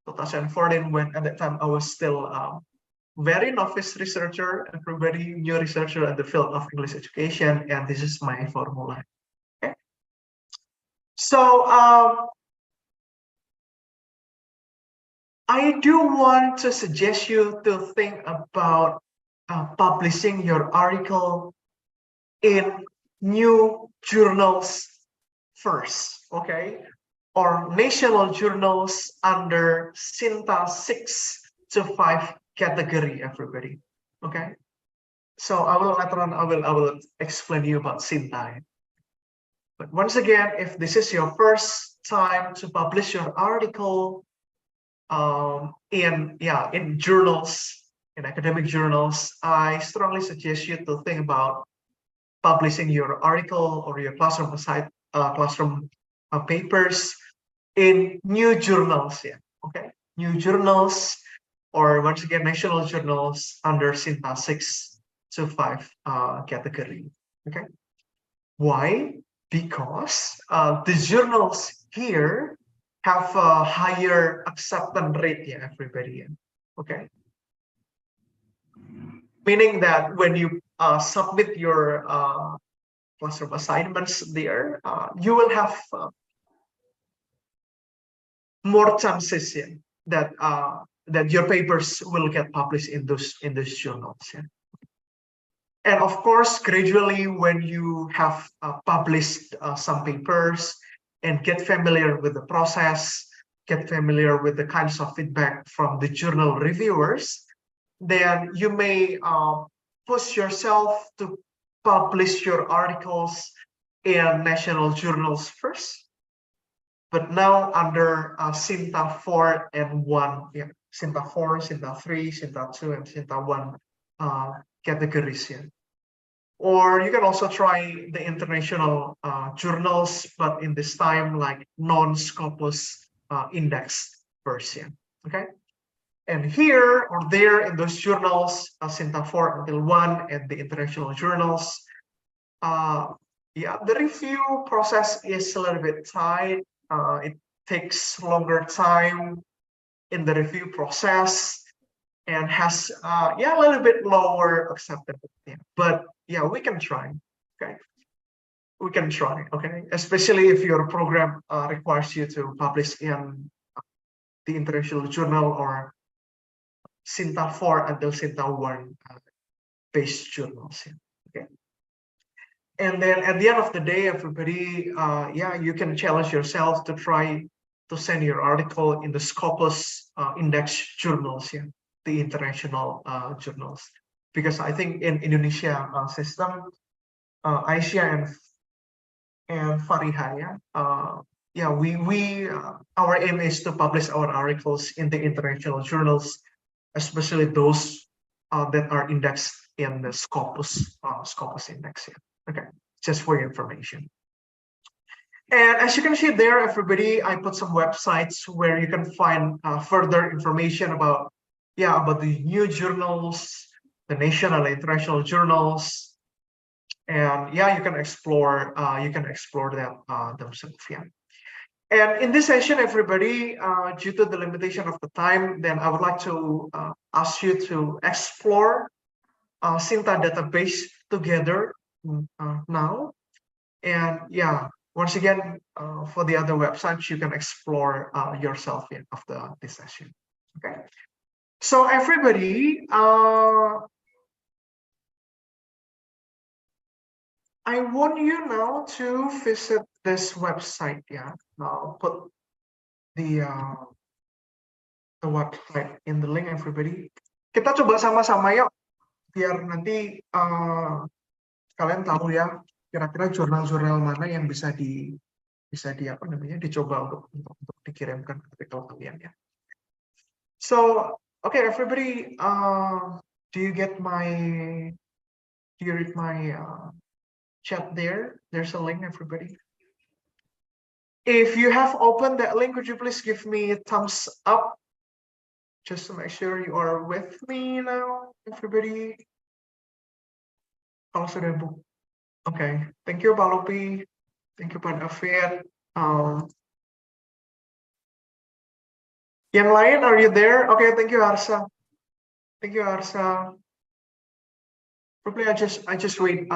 2014, when at that time I was still very novice researcher, everybody new researcher in the field of English education, and this is my formula. Okay, so I do want to suggest you to think about publishing your article in new journals first, okay, or national journals under Sinta 6 to 5 category, everybody. Okay, so I will later on I will explain you about Sinta. But once again, if this is your first time to publish your article in journals, in academic journals, I strongly suggest you to think about publishing your article or your classroom papers in new journals. Yeah, okay, new journals, or once again national journals under Sinta 6 to 5 category. Okay, why? Because the journals here have a higher acceptance rate, yeah, everybody. Okay, meaning that when you submit your classroom assignments there, you will have more chances, yeah, that your papers will get published in those journals. Yeah. And of course, gradually, when you have published some papers and get familiar with the process, get familiar with the kinds of feedback from the journal reviewers, then you may push yourself to publish your articles in national journals first. But now under Sinta 4 and 1, yeah, Sinta 4, Sinta 3, Sinta 2, and Sinta 1 categories. Yeah. Or you can also try the international journals, but in this time like non-Scopus index version. Okay, and here or there in those journals, Sinta 4 until 1 and the international journals, yeah, the review process is a little bit tight. It takes longer time in the review process and has a little bit lower acceptability. But yeah, we can try. Okay, we can try. Okay, especially if your program requires you to publish in the international journal or Sinta 4 until Sinta 1 based journals. Okay. And then at the end of the day, everybody, you can challenge yourself to try to send your article in the Scopus index journals, yeah, the international journals. Because I think in Indonesia system, Aisyah and Fariha, our aim is to publish our articles in the international journals, especially those that are indexed in the Scopus index. Yeah. Okay, just for your information. And as you can see there, everybody, I put some websites where you can find further information about the new journals, the national and international journals, and you can explore that themselves. Yeah. And in this session, everybody, due to the limitation of the time, then I would like to ask you to explore Sinta database together now. And once again, for the other websites, you can explore yourself after this session. Okay. So everybody, I want you now to visit this website. Yeah, I'll put the website in the link, everybody. Kita coba sama-sama yuk, biar nanti kalian tahu ya kira-kira jurnal-jurnal mana yang bisa dicoba untuk dikirimkan ke artikel kalian ya. So, okay, everybody, do you read my chat there? There's a link, everybody. If you have opened that link, could you please give me a thumbs up just to make sure you are with me now, everybody? Kalau sudah book. Okay, thank you, Pak Lupi. Thank you, Pak David. Yang lain, are you there? Okay, thank you, Arsa. Thank you, Arsa. Probably I just wait.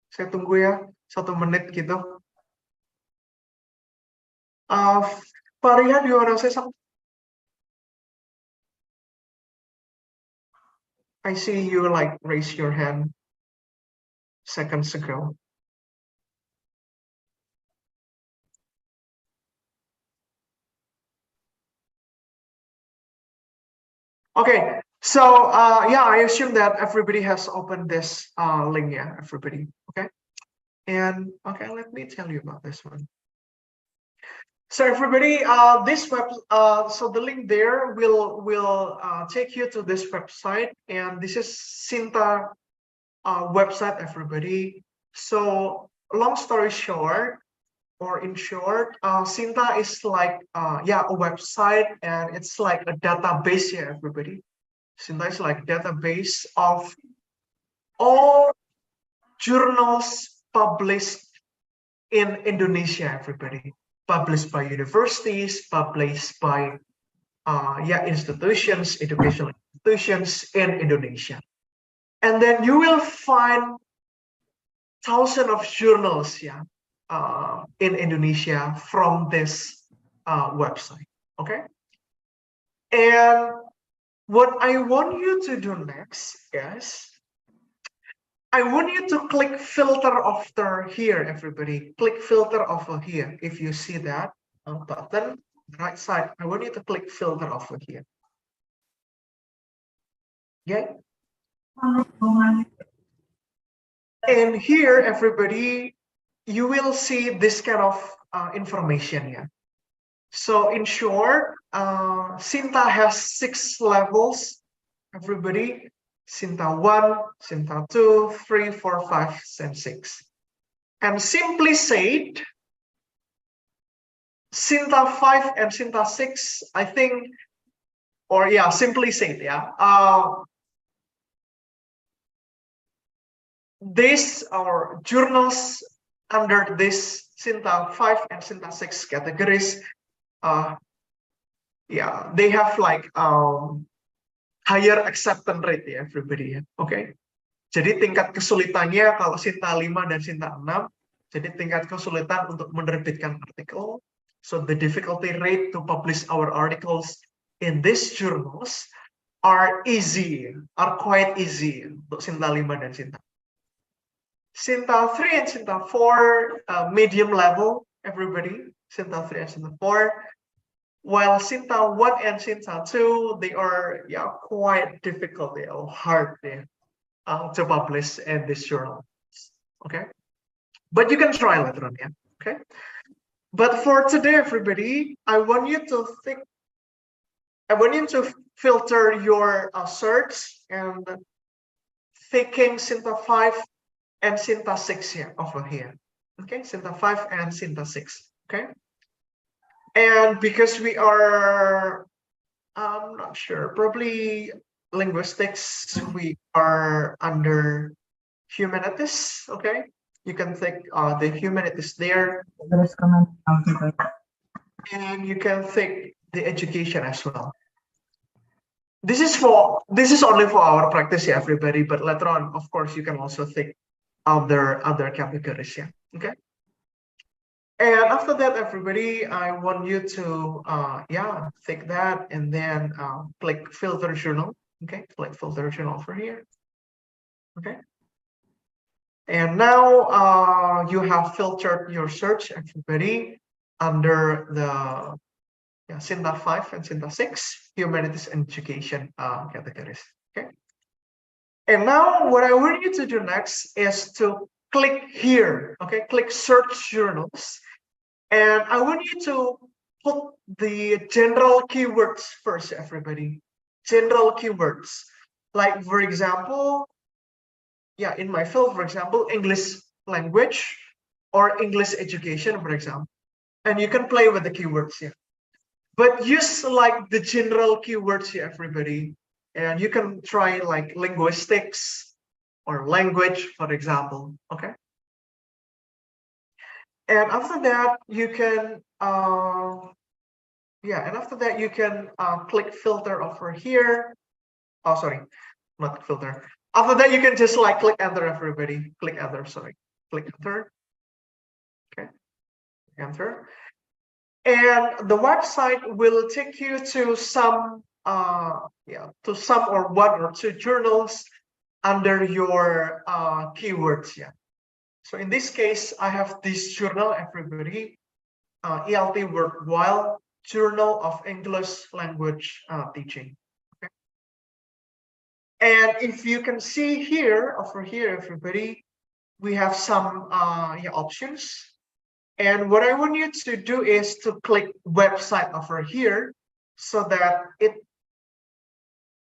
Saya tunggu ya 1 menit gitu. Faria, do you want to say something? I see you like raise your hand seconds ago. Okay, so yeah, I assume that everybody has opened this link, yeah, everybody. Okay, and okay, let me tell you about this one. So everybody, so the link there will take you to this website, and this is Sinta website, everybody. So long story short, or in short, Sinta is like yeah, a website, and it's like a database, yeah, everybody. Sinta is like database of all journals published in Indonesia, everybody. Published by universities, published by yeah, institutions, educational institutions in Indonesia. And then you will find thousands of journals, yeah, in Indonesia from this website. Okay. And what I want you to do next, guys, I want you to click filter after here, everybody. Click filter over here. If you see that button, right side, I want you to click filter over here. Okay. And here, everybody, you will see this kind of information here. So in short, Sinta has 6 levels, everybody. Sinta 1, Sinta 2, 3, 4, 5, and 6. And simply said, Sinta 5 and Sinta 6, I think, or yeah, simply said, yeah, these are journals under this Sinta 5 and Sinta 6 categories. Yeah, they have like higher acceptance rate, ya, everybody. Okay. Jadi tingkat kesulitannya kalau Sinta 5 dan Sinta 6, jadi tingkat kesulitan untuk menerbitkan artikel. So the difficulty rate to publish our articles in these journals are quite easy untuk Sinta 5 dan Sinta. Sinta 3 and Sinta 4, medium level, everybody. Sinta 3 and Sinta 4. While Sinta 1 and Sinta 2, they are, yeah, quite difficult, or hard, to publish in this journal. Okay, but you can try later on, yeah. Okay, but for today, everybody, I want you to filter your search and thinking Sinta 5 and Sinta 6 here over here. Okay, Sinta 5 and Sinta 6. Okay. And because we are, I'm not sure, probably linguistics, we are under humanities, okay? You can think the humanities there. And you can think the education as well. This is only for our practice, yeah, everybody, but later on, of course, you can also think other categories, yeah, okay? And after that, everybody, I want you to, yeah, take that and then click filter journal. Okay, click filter journal over here. Okay. And now you have filtered your search, everybody, under the Sinta 5 and Sinta 6, humanities and education categories. Okay. And now what I want you to do next is to click here. Okay, click search journals. And I want you to put the general keywords first, everybody. General keywords. Like, for example, yeah, in my field, for example, English language or English education, for example. And you can play with the keywords here. But use like the general keywords here, everybody. And you can try like linguistics or language, for example. Okay. And after that, you can click filter over here. Oh, sorry, not filter. After that, you can just like click enter, everybody. Click enter, sorry. Click enter. Okay, enter. And the website will take you to some or one or two journals under your keywords. Yeah. So in this case, I have this journal, everybody, ELT Worthwhile Journal of English Language Teaching. Okay. And if you can see here, over here, everybody, we have some options. And what I want you to do is to click website over here so that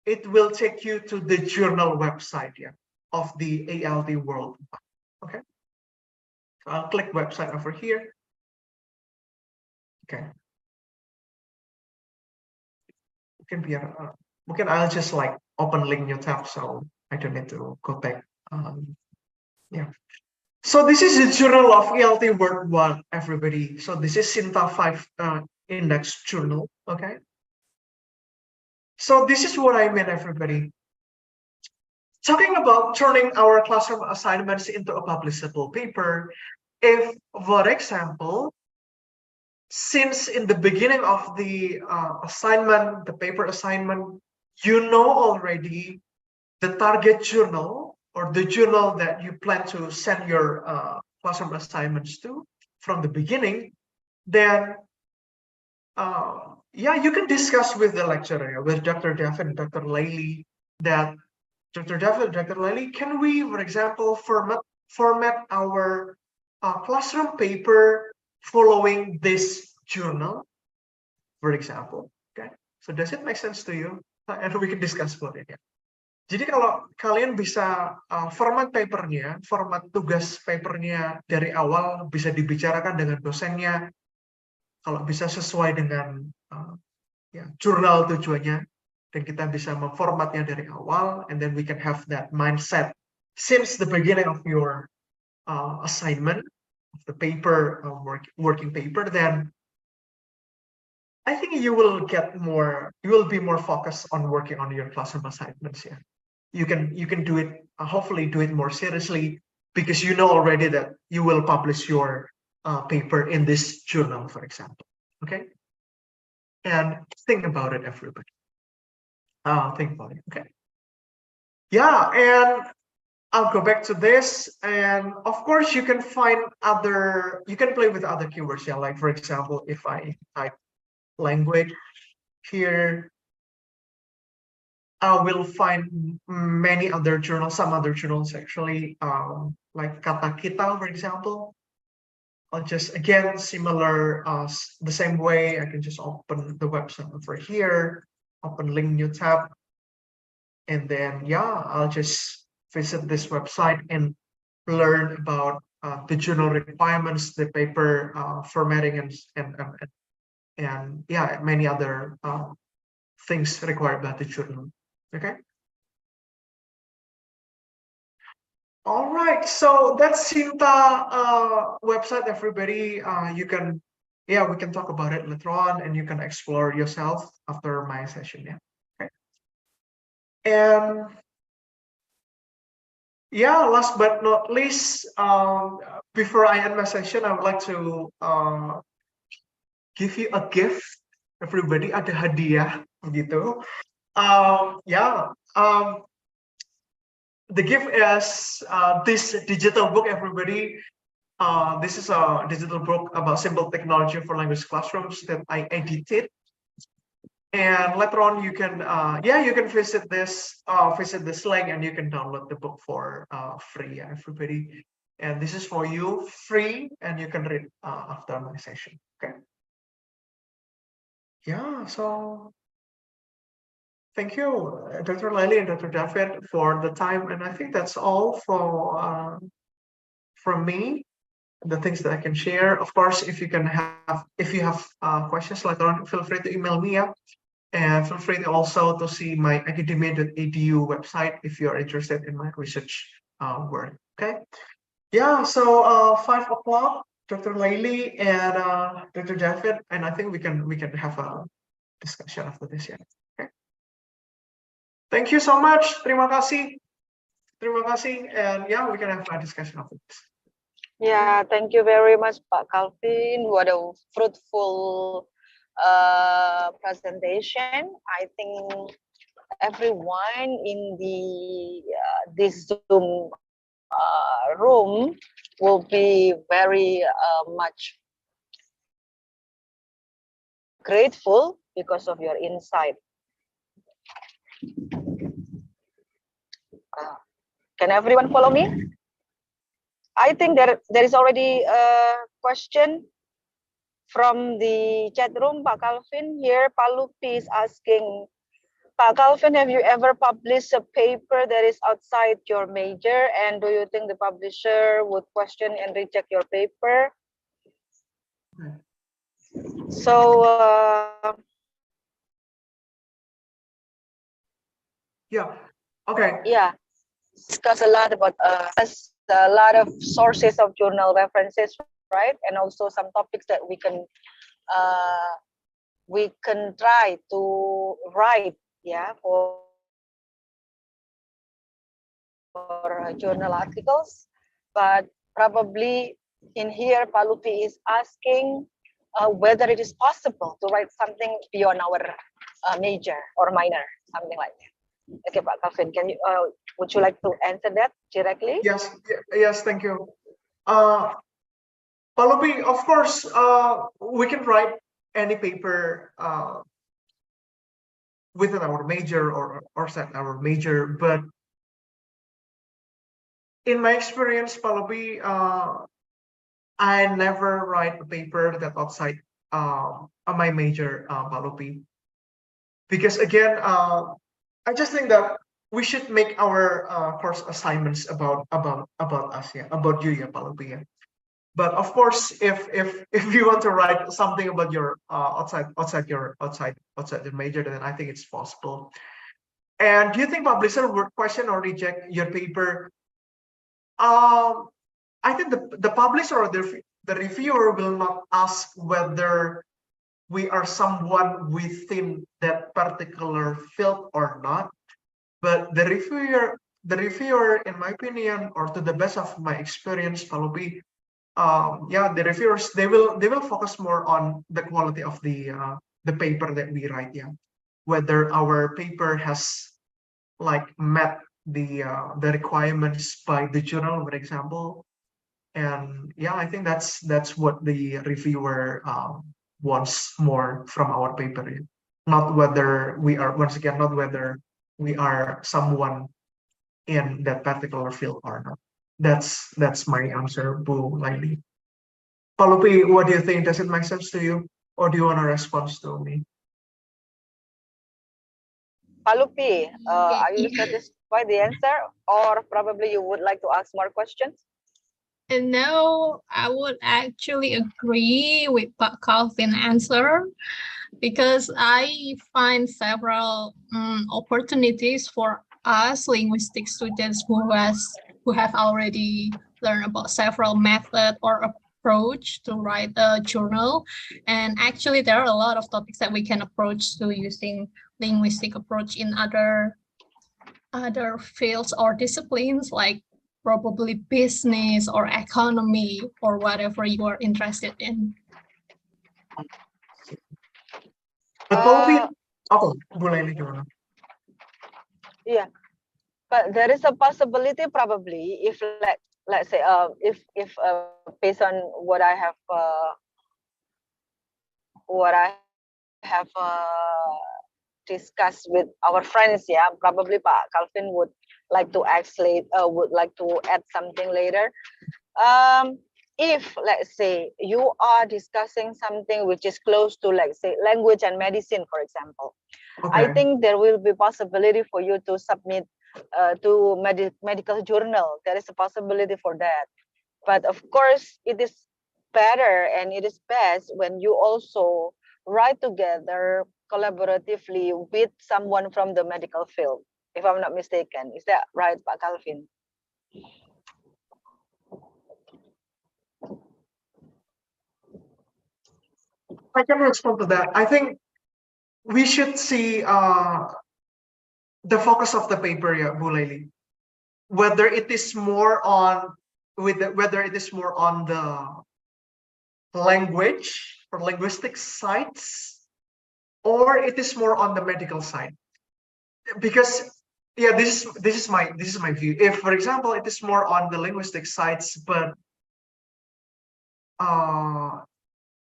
it will take you to the journal website of the ALT World. Okay. So I'll click website over here. Okay. I'll just like open link new tab so I don't need to go back. Yeah. So this is the journal of ELT Worldwide, everybody. So this is Sinta 5 index journal. Okay. So this is what I mean, everybody. Talking about turning our classroom assignments into a publishable paper. If, for example, since in the beginning of the assignment, the paper assignment, you know already the target journal or the journal that you plan to send your classroom assignments to from the beginning, then you can discuss with the lecturer, with Dr. David and Dr. Layli, that Dr. David, Dr. Layli, can we, for example, format our classroom paper following this journal, for example? Okay, so does it make sense to you? And we can discuss about it. Jadi kalau kalian bisa format papernya, format tugas papernya dari awal bisa dibicarakan dengan dosennya, kalau bisa sesuai dengan jurnal tujuannya, dan kita bisa memformatnya dari awal, and then we can have that mindset since the beginning of your assignment, of the paper, working paper, then I think you will be more focused on working on your classroom assignments. Yeah, you can do it, hopefully do it more seriously, because you know already that you will publish your paper in this journal, for example. Okay, and think about it, everybody. Think about it. Okay. Yeah, and I'll go back to this, and of course you can play with other keywords. Yeah, like for example, if I type language here, I will find many other journals, some other journals actually, like Kata Kita, for example. I'll just, again, similar, the same way, I can just open the website over here, open link new tab, and then I'll just visit this website and learn about the journal requirements, the paper formatting, and many other things required by the journal. Okay. All right, so that's Sinta website, everybody. We can talk about it later on, and you can explore yourself after my session. Yeah. Okay. And last but not least, before I end my session, I would like to give you a gift. Everybody, ada hadiah gitu. The gift is this digital book, everybody. This is a digital book about simple technology for language classrooms that I edited. And later on, you can visit this link, and you can download the book for free, everybody. And this is for you, free, and you can read after my session. Okay. Yeah. So thank you, Dr. Layli and Dr. David, for the time, and I think that's all from me. The things that I can share. Of course, if you have questions later on, feel free to email me up, and feel free also to see my academia.edu website if you are interested in my research work. Okay. Yeah. So 5 o'clock. Dr. Laili and Dr. David, and I think we can have a discussion after this. Yeah. Okay. Thank you so much. Terima kasih. Terima kasih. And yeah, we can have a discussion after this. Yeah, thank you very much, Pak Calvin. What a fruitful presentation. I think everyone in this Zoom room will be very much grateful because of your insight. Can everyone follow me? I think there is already a question from the chat room, Pak Calvin. Here, Palupi is asking, Pak Calvin, have you ever published a paper that is outside your major? And do you think the publisher would question and reject your paper? So, yeah. Okay. Yeah, discuss a lot about a lot of sources of journal references, right? And also some topics that we can try to write, yeah, for journal articles. But probably in here, Palupi is asking whether it is possible to write something beyond our major or minor, something like that. Okay, Pak Calvin, can you would you like to answer that directly? Yes, yes, thank you. Palupi, of course, we can write any paper within our major or outside our major, but in my experience, Palupi, I never write a paper that outside my major, Palupi, because again, I just think that we should make our course assignments about us, yeah, about you, yeah, Palupi. Yeah. But of course, if you want to write something about your outside the major, then I think it's possible. And do you think publisher would question or reject your paper? I think the publisher or the reviewer will not ask whether we are someone within that particular field or not, but the reviewer, in my opinion, or to the best of my experience, Palupi, yeah, the reviewers, they will focus more on the quality of the paper that we write, yeah, whether our paper has like met the requirements by the journal, for example. And yeah, I think that's what the reviewer wants more from our paper, yeah. Not whether we are, once again, not whether we are someone in that particular field or not. That's my answer, Bu Laili. Palupi, what do you think? Does it make sense to you, or do you want to respond to me? Palupi, are you satisfied with the answer, or probably you would like to ask more questions? And no, I would actually agree with Pak Calvin's answer, because I find several opportunities for us linguistic students who have already learned about several methods or approach to write a journal. And actually there are a lot of topics that we can approach to using linguistic approach in other fields or disciplines, like probably business or economy or whatever you are interested in. But Palupi, oh, Bu Laili, gimana? Yeah, but there is a possibility probably if let's say if based on what I have discussed with our friends, yeah, probably Pak Calvin would like to add something later. If let's say you are discussing something which is close to, let's say, language and medicine, for example, Okay. I think there will be possibility for you to submit to medical journal. There is a possibility for that. But of course, it is better and it is best when you also write together collaboratively with someone from the medical field, if I'm not mistaken. Is that right, Pak Calvin? I can respond to that. I think we should see the focus of the paper, yeah, Bu Laili. Whether it is more on whether it is more on the language or linguistic sides, or it is more on the medical side. Because yeah, this is my view. If, for example, it is more on the linguistic sides, but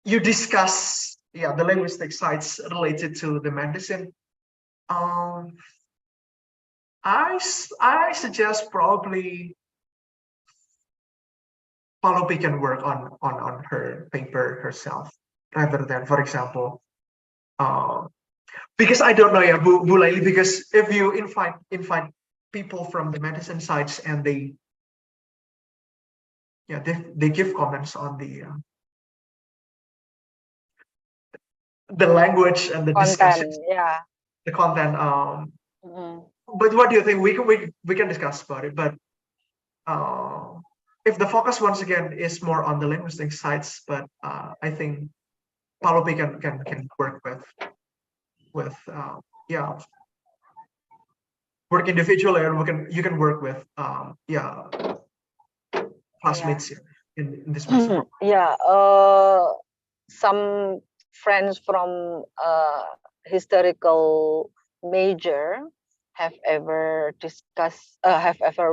you discuss the linguistic sides related to the medicine, I suggest probably Palopi can work on her paper herself rather than, for example, because I don't know, yeah, Bu Laili, because if you invite people from the medicine sides and they give comments on the language and the Content, discussions, yeah. the content. But what do you think? We can discuss about it. But if the focus once again is more on the linguistic sides, but I think Palopi can work with work individually, and you can work with classmates in this person. Yeah, some friends from historical major have ever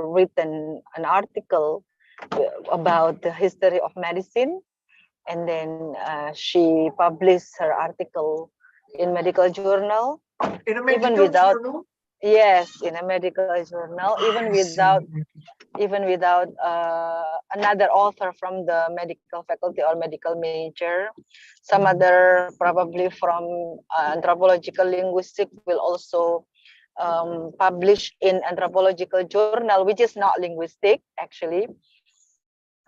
written an article about the history of medicine, and then she published her article in medical journal. In a medical journal? Yes, in a medical journal, even without another author from the medical faculty or medical major. Some other, probably from anthropological linguistic, will also publish in anthropological journal, which is not linguistic actually,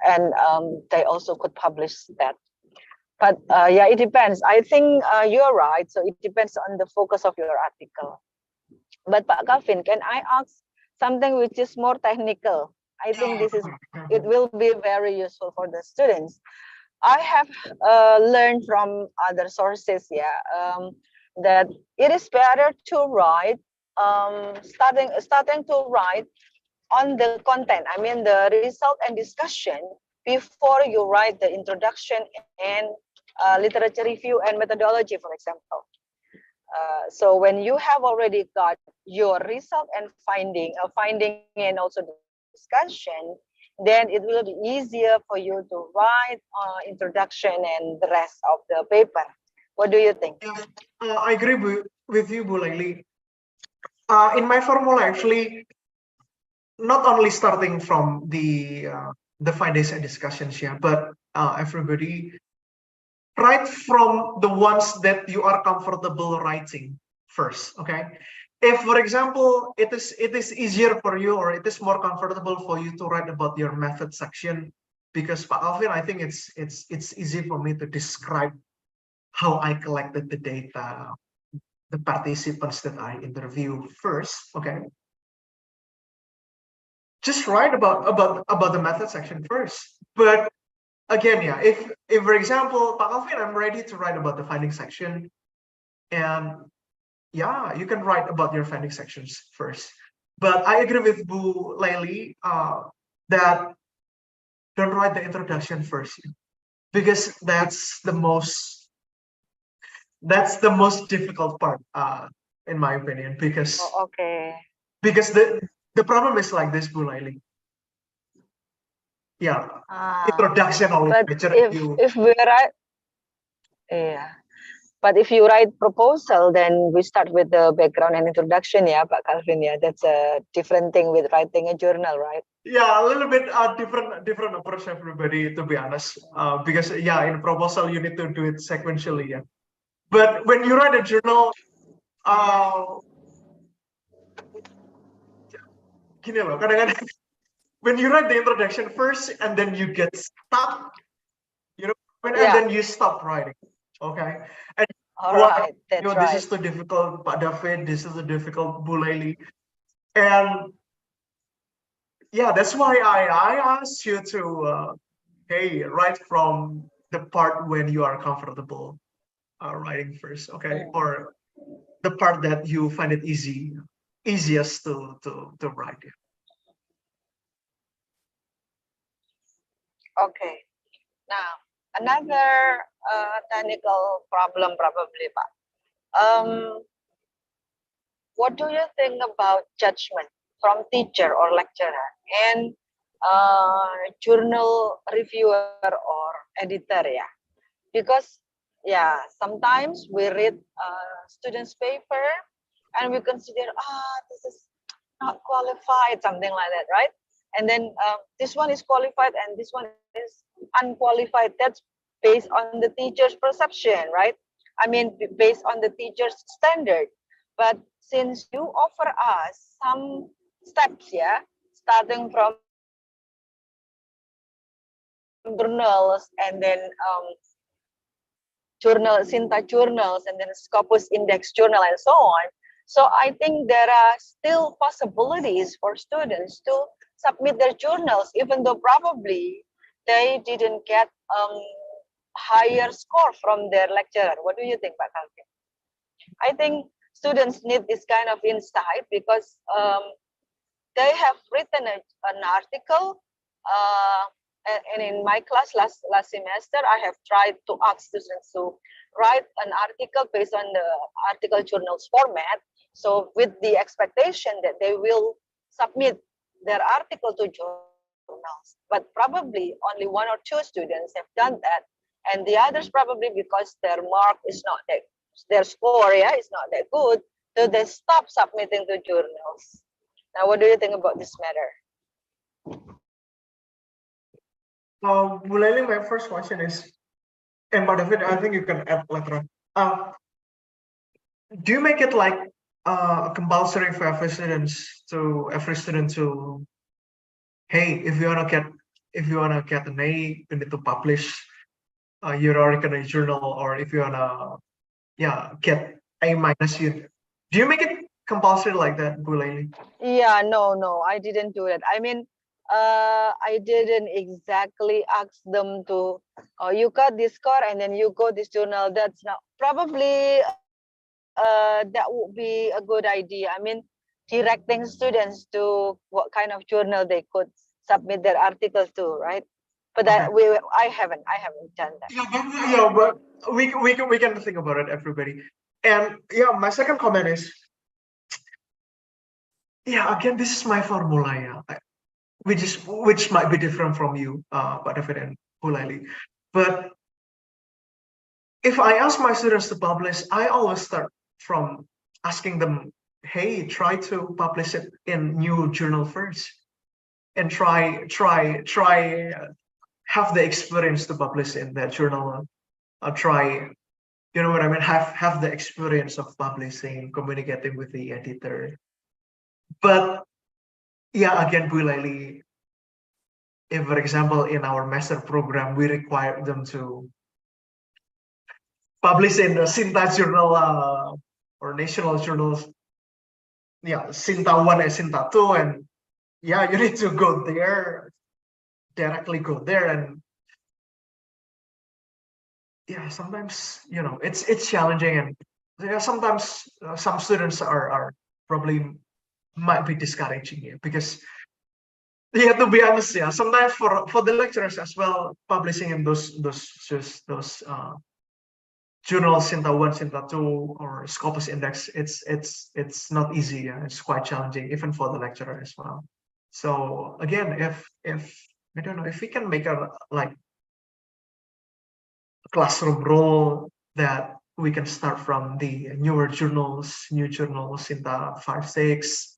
and they also could publish that. But yeah, it depends. I think you're right. So it depends on the focus of your article. But Pak Calvin, can I ask something which is more technical? I think it will be very useful for the students. I have learned from other sources, that it is better to write, starting to write on the content. I mean the result and discussion before you write the introduction and literature review and methodology, for example. So when you have already got your result and finding and also discussion, then it will be easier for you to write introduction and the rest of the paper. What do you think? I agree with you, Bu Laili. In my formula, actually, not only starting from the findings and discussions, but everybody write from the ones that you are comfortable writing first. Okay, if, for example, it is easier for you, or it is more comfortable for you to write about your method section, because Pak Alvin, I think it's easy for me to describe how I collected the data, the participants that I interview first. Okay, just write about the method section first. But again, if for example, Pak Alvin, I'm ready to write about the finding section, and you can write about your finding sections first. But I agree with Bu Laili that don't write the introduction first, because that's the most difficult part, in my opinion, because because the problem is like this, Bu Laili. Introduction or if we write, but if you write proposal, then we start with the background and introduction, Pak Calvin. That's a different thing with writing a journal, right? Yeah, a little bit different approach, everybody, to be honest. Because in proposal you need to do it sequentially. But when you write a journal, gini loh, kadang-kadang when you write the introduction first and then you get stuck, and then you stop writing. Okay. And right, that's right. This is too difficult, Pak David. This is too difficult, Bu Laili. And that's why I asked you to, write from the part when you are comfortable. writing first, okay, or the part that you find it easiest to write. Okay. Now, another technical problem probably, Pak. What do you think about judgment from teacher or lecturer and journal reviewer or editor? Yeah, because sometimes we read students' paper and we consider this is not qualified, something like that, right? And then this one is qualified and this one is unqualified. That's based on the teacher's perception, right? I mean, based on the teacher's standard. But since you offer us some steps, starting from journals and then Sinta journals and then Scopus Index journal and so on. So I think there are still possibilities for students to submit their journals, even though probably they didn't get higher score from their lecturer. What do you think, Pak Calvin? I think students need this kind of insight because they have written an article, and in my class last semester, I have tried to ask students to write an article based on the article journals format. So with the expectation that they will submit their article to journals, but probably only 1 or 2 students have done that, and the others probably because their mark is not that, their score is not that good, so they stop submitting to journals. Now, what do you think about this matter? Bu Lely, my first question is, and part of it, I think you can add later on. Do you make it like compulsory for every student to, hey, if you wanna get an A, you need to publish your article in a journal, or if you wanna get A minus, do you make it compulsory like that, Bu Lely? Yeah, no, I didn't do it. I mean, I didn't exactly ask them to, you got this score and then you go this journal. That's not probably that would be a good idea. I mean, directing students to what kind of journal they could submit their articles to, right? But Okay. I haven't done that. Yeah, but we can think about it, everybody. And my second comment is, again, this is my formula, which might be different from you, Pak David and Bu Lely. But if I ask my students to publish, I always start from asking them, hey, try to publish it in new journal first, and try have the experience to publish in that journal. Try, you know what I mean, have the experience of publishing, communicating with the editor. But again, Bu Lely, if, for example, in our master program, we require them to publish in the Sinta journal or national journals, Sinta 1 and Sinta 2, and you need to go there, directly go there, and sometimes it's challenging, and sometimes some students are probably might be discouraging, because to be honest, sometimes for the lecturers as well, publishing in those journals, Sinta 1, Sinta 2, or Scopus Index, it's not easy. It's quite challenging, even for the lecturer as well. So again, if I don't know, if we can make a classroom role that we can start from the new journals, Sinta 5, 6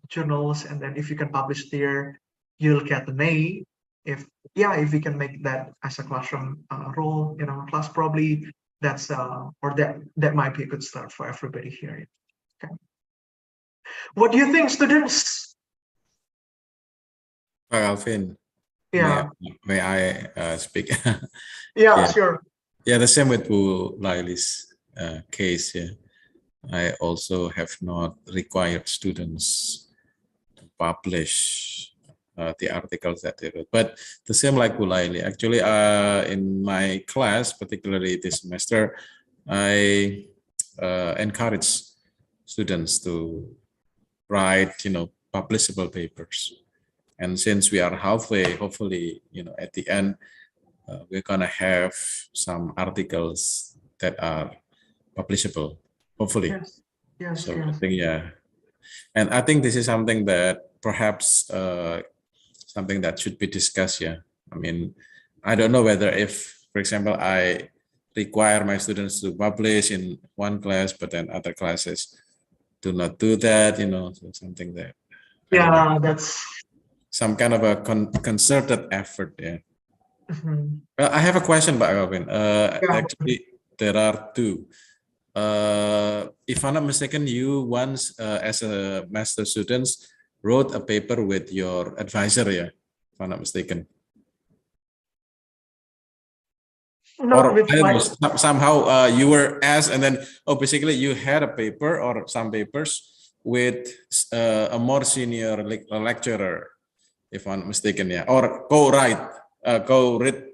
journals, and then if you can publish there, you'll get an A. If we can make that as a classroom role in our class, probably that's or that might be a good start for everybody here. Okay. What do you think, students? Alvin, may I speak? Sure. The same with Bu Lely's case. I also have not required students to publish the articles that they wrote, but the same like Bu Lely. Actually, in my class, particularly this semester, I encourage students to write, publishable papers. And since we are halfway, hopefully, at the end, we're gonna have some articles that are publishable, hopefully. Yes, yes, So I yes. think, yeah. And I think this is something that perhaps something that should be discussed. Yeah. I mean, I don't know whether if, for example, I require my students to publish in one class, but then other classes do not do that, so something that. Yeah, that's. Some kind of a concerted effort. Yeah. Mhm. Well, I have a question, Pak Calvin. Yeah. Actually, there are two. If I'm not mistaken, you once, as a master students, wrote a paper with your advisor, yeah? If I'm not mistaken. Not Or with I don't my. know, somehow you were asked, and then basically you had a paper or some papers with a more senior lecturer, if I'm not mistaken, yeah, or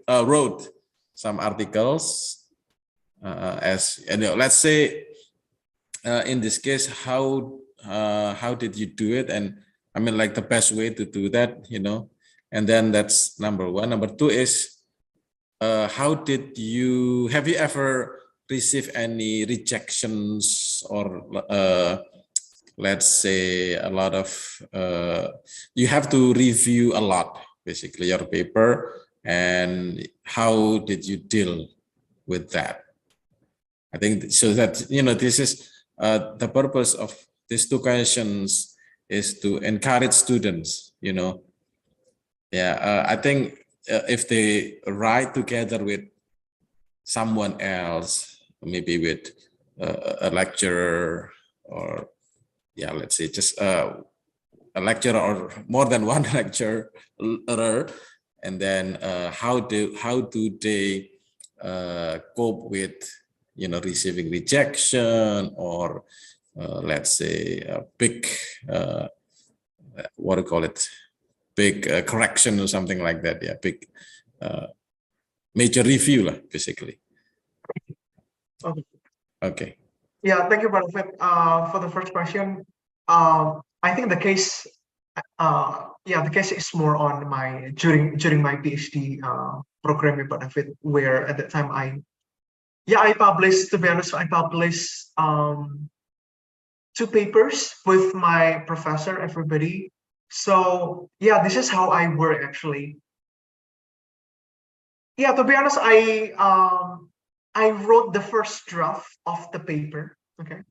wrote some articles as, let's say, in this case, how did you do it? And I mean, like the best way to do that, and then that's number one. Number two is, have you ever received any rejections or let's say a lot of, you have to review a lot, basically, your paper, and how did you deal with that? I think so that, this is the purpose of these two questions is to encourage students, I think if they write together with someone else, maybe with a lecturer, or let's say just a lecturer or more than one lecturer, and then how do they cope with receiving rejection, or let's say a big what do you call it, big correction or something like that, big major review basically. Okay. Yeah, thank you, Brother. For the first question, I think the case, the case is more on my during my PhD program, David, where at that time I published. To be honest, I published 2 papers with my professor, everybody. So this is how I work actually. Yeah, to be honest, I wrote the first draft of the paper. Okay,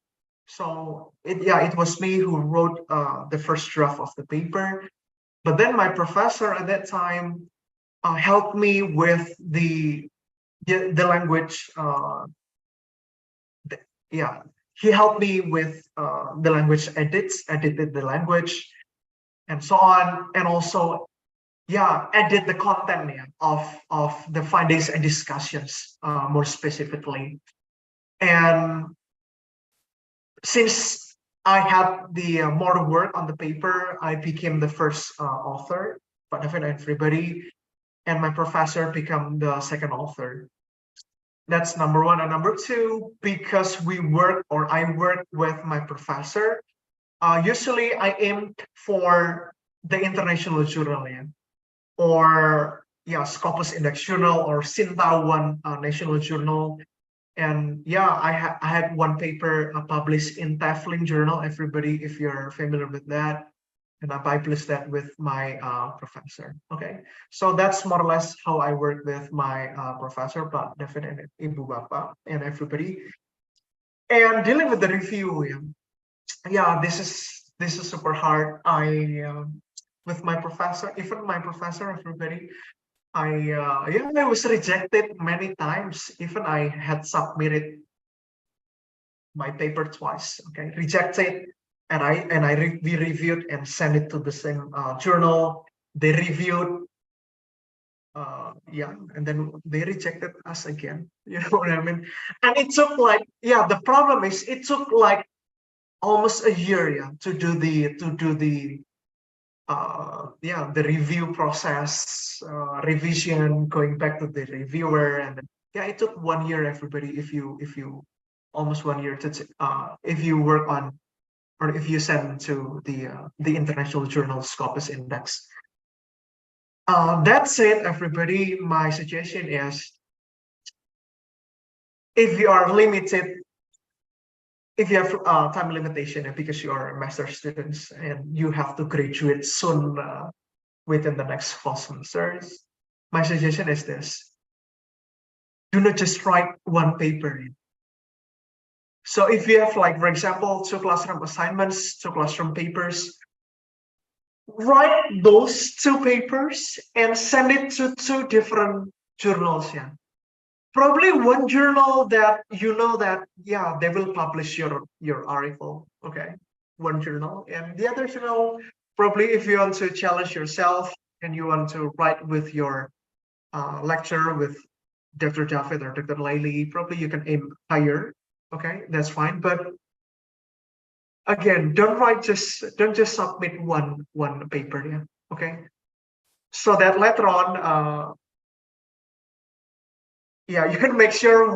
so it was me who wrote the first draft of the paper, but then my professor at that time helped me with the language. He helped me with the language edited the language, and so on, and also edit the content of the findings and discussions more specifically. And since I had the more work on the paper, I became the first author, but everybody, and my professor became the second author. That's number one. And number two, because I work with my professor, usually I aimed for the international journal, or Scopus Index Journal or Sintawon National Journal. And I had one paper published in Teflon Journal, everybody, if you're familiar with that. And I published that with my professor. Okay, so that's more or less how I work with my professor, Pak David and Ibu Bapak and everybody. And dealing with the review, this is super hard. With my professor, even my professor, everybody, I was rejected many times. Even I had submitted my paper twice. Okay, rejected, and we reviewed and sent it to the same journal. They reviewed, and then they rejected us again. You know what I mean? And it took the problem is it took like almost a year, to do the the review process, revision, going back to the reviewer, and then, yeah, it took 1 year, everybody. If you almost 1 year to if you work on, or if you send to the international journal Scopus Index. That said, everybody, my suggestion is, if you are limited, if you have time limitation, because you are master students and you have to graduate soon within the next 4 semesters, my suggestion is this: do not just write one paper. So if you have, like, for example, 2 classroom assignments, 2 classroom papers, write those 2 papers and send it to 2 different journals. Yeah, probably one journal that you know that, yeah, they will publish your article. Okay, one journal, and the other journal, probably if you want to challenge yourself and you want to write with your lecturer, with Dr. Javed or Dr. Laili, probably you can aim higher. Okay, that's fine. But again, don't just submit one paper. Yeah, okay, so that later on, yeah, you can make sure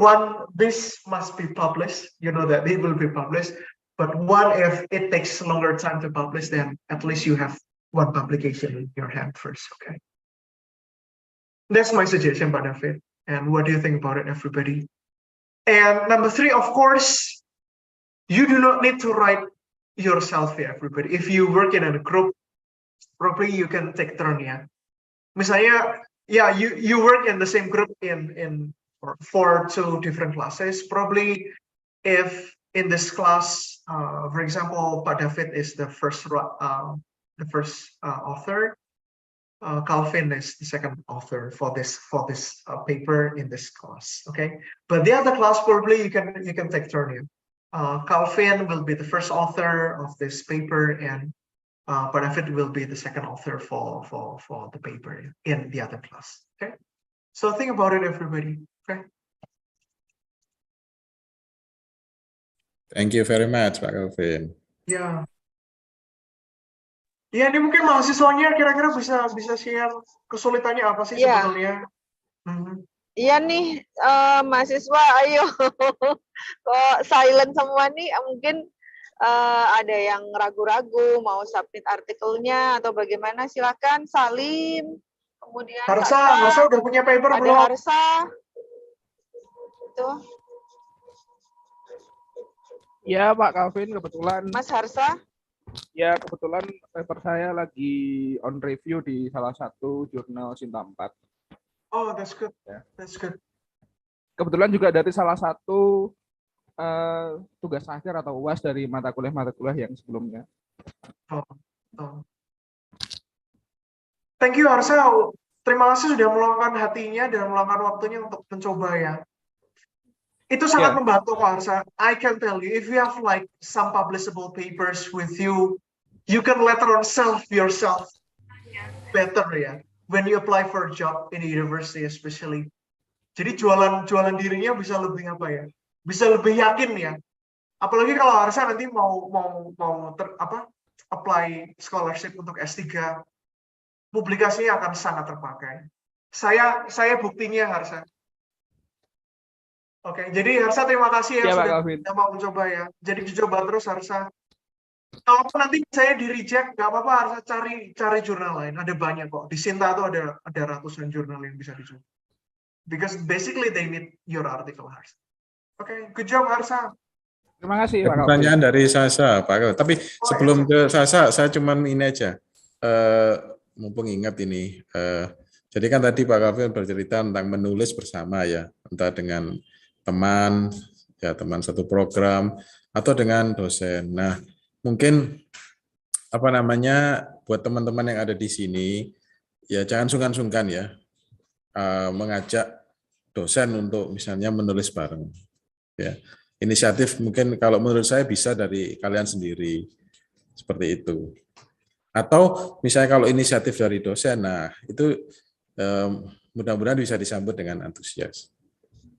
this must be published. You know that it will be published. But if it takes longer time to publish, then at least you have one publication in your hand first. Okay, that's my suggestion, Pak David. And what do you think about it, everybody? And number 3, of course, you do not need to write yourself, yeah, everybody. If you work in a group, probably you can take turn, yeah. Misalnya, yeah, you work in the same group for 2 different classes. Probably if in this class, for example, Pak David is the first author, Calvin is the second author for this paper in this class. Okay, but the other class, probably you can take turn. Calvin will be the first author of this paper, and Pak David will be the second author for the paper in the other class. Okay, so think about it, everybody. Okay. Thank you very much, Pak Calvin. Ya. Ya, ini mungkin mahasiswanya kira-kira bisa share kesulitannya apa sih sebetulnya? Iya nih, mahasiswa, ayo. Kok silent semua nih? Mungkin ada yang ragu-ragu mau submit artikelnya atau bagaimana? Silakan, Salim. Kemudian Harsa udah punya paper belum? Ada Harsa. Itu. Ya, Pak Calvin, kebetulan. Mas Harsa? Ya, kebetulan paper saya lagi on review di salah satu jurnal Sinta 4. Oh, that's good. Ya. That's good. Kebetulan juga dari salah satu tugas akhir atau UAS dari mata kuliah yang sebelumnya. Thank you, Harsa. Terima kasih sudah meluangkan hatinya dan meluangkan waktunya untuk mencoba ya. Itu sangat membantu, Pak Harsa. I can tell you, if you have like some publishable papers with you, you can later on sell yourself better ya. When you apply for a job in a university especially. Jadi jualan dirinya bisa lebih apa ya? Bisa lebih yakin ya. Apalagi kalau Harsa nanti mau apply scholarship untuk S3, publikasinya akan sangat terpakai. Saya buktinya, Harsa. Oke, jadi Harsa terima kasih ya sudah mau mencoba ya. Jadi dicoba terus, Harsa. Kalaupun nanti saya di reject, nggak apa-apa, Harsa cari jurnal lain. Ada banyak kok. Di Sinta tuh ada ratusan jurnal yang bisa dicoba. Because basically they need your article, Harsa. Oke, good job, Harsa. Terima kasih, Pak. Pertanyaan dari Sasa, Pak. Tapi sebelum ke Sasa, saya cuma ini aja. Mumpung ingat ini. Jadi kan tadi Pak Calvin bercerita tentang menulis bersama ya, entah dengan teman satu program atau dengan dosen. Nah, mungkin buat teman-teman yang ada di sini ya jangan sungkan-sungkan ya mengajak dosen untuk misalnya menulis bareng. Ya, inisiatif mungkin kalau menurut saya bisa dari kalian sendiri seperti itu. Atau misalnya kalau inisiatif dari dosen, nah itu mudah-mudahan bisa disambut dengan antusias.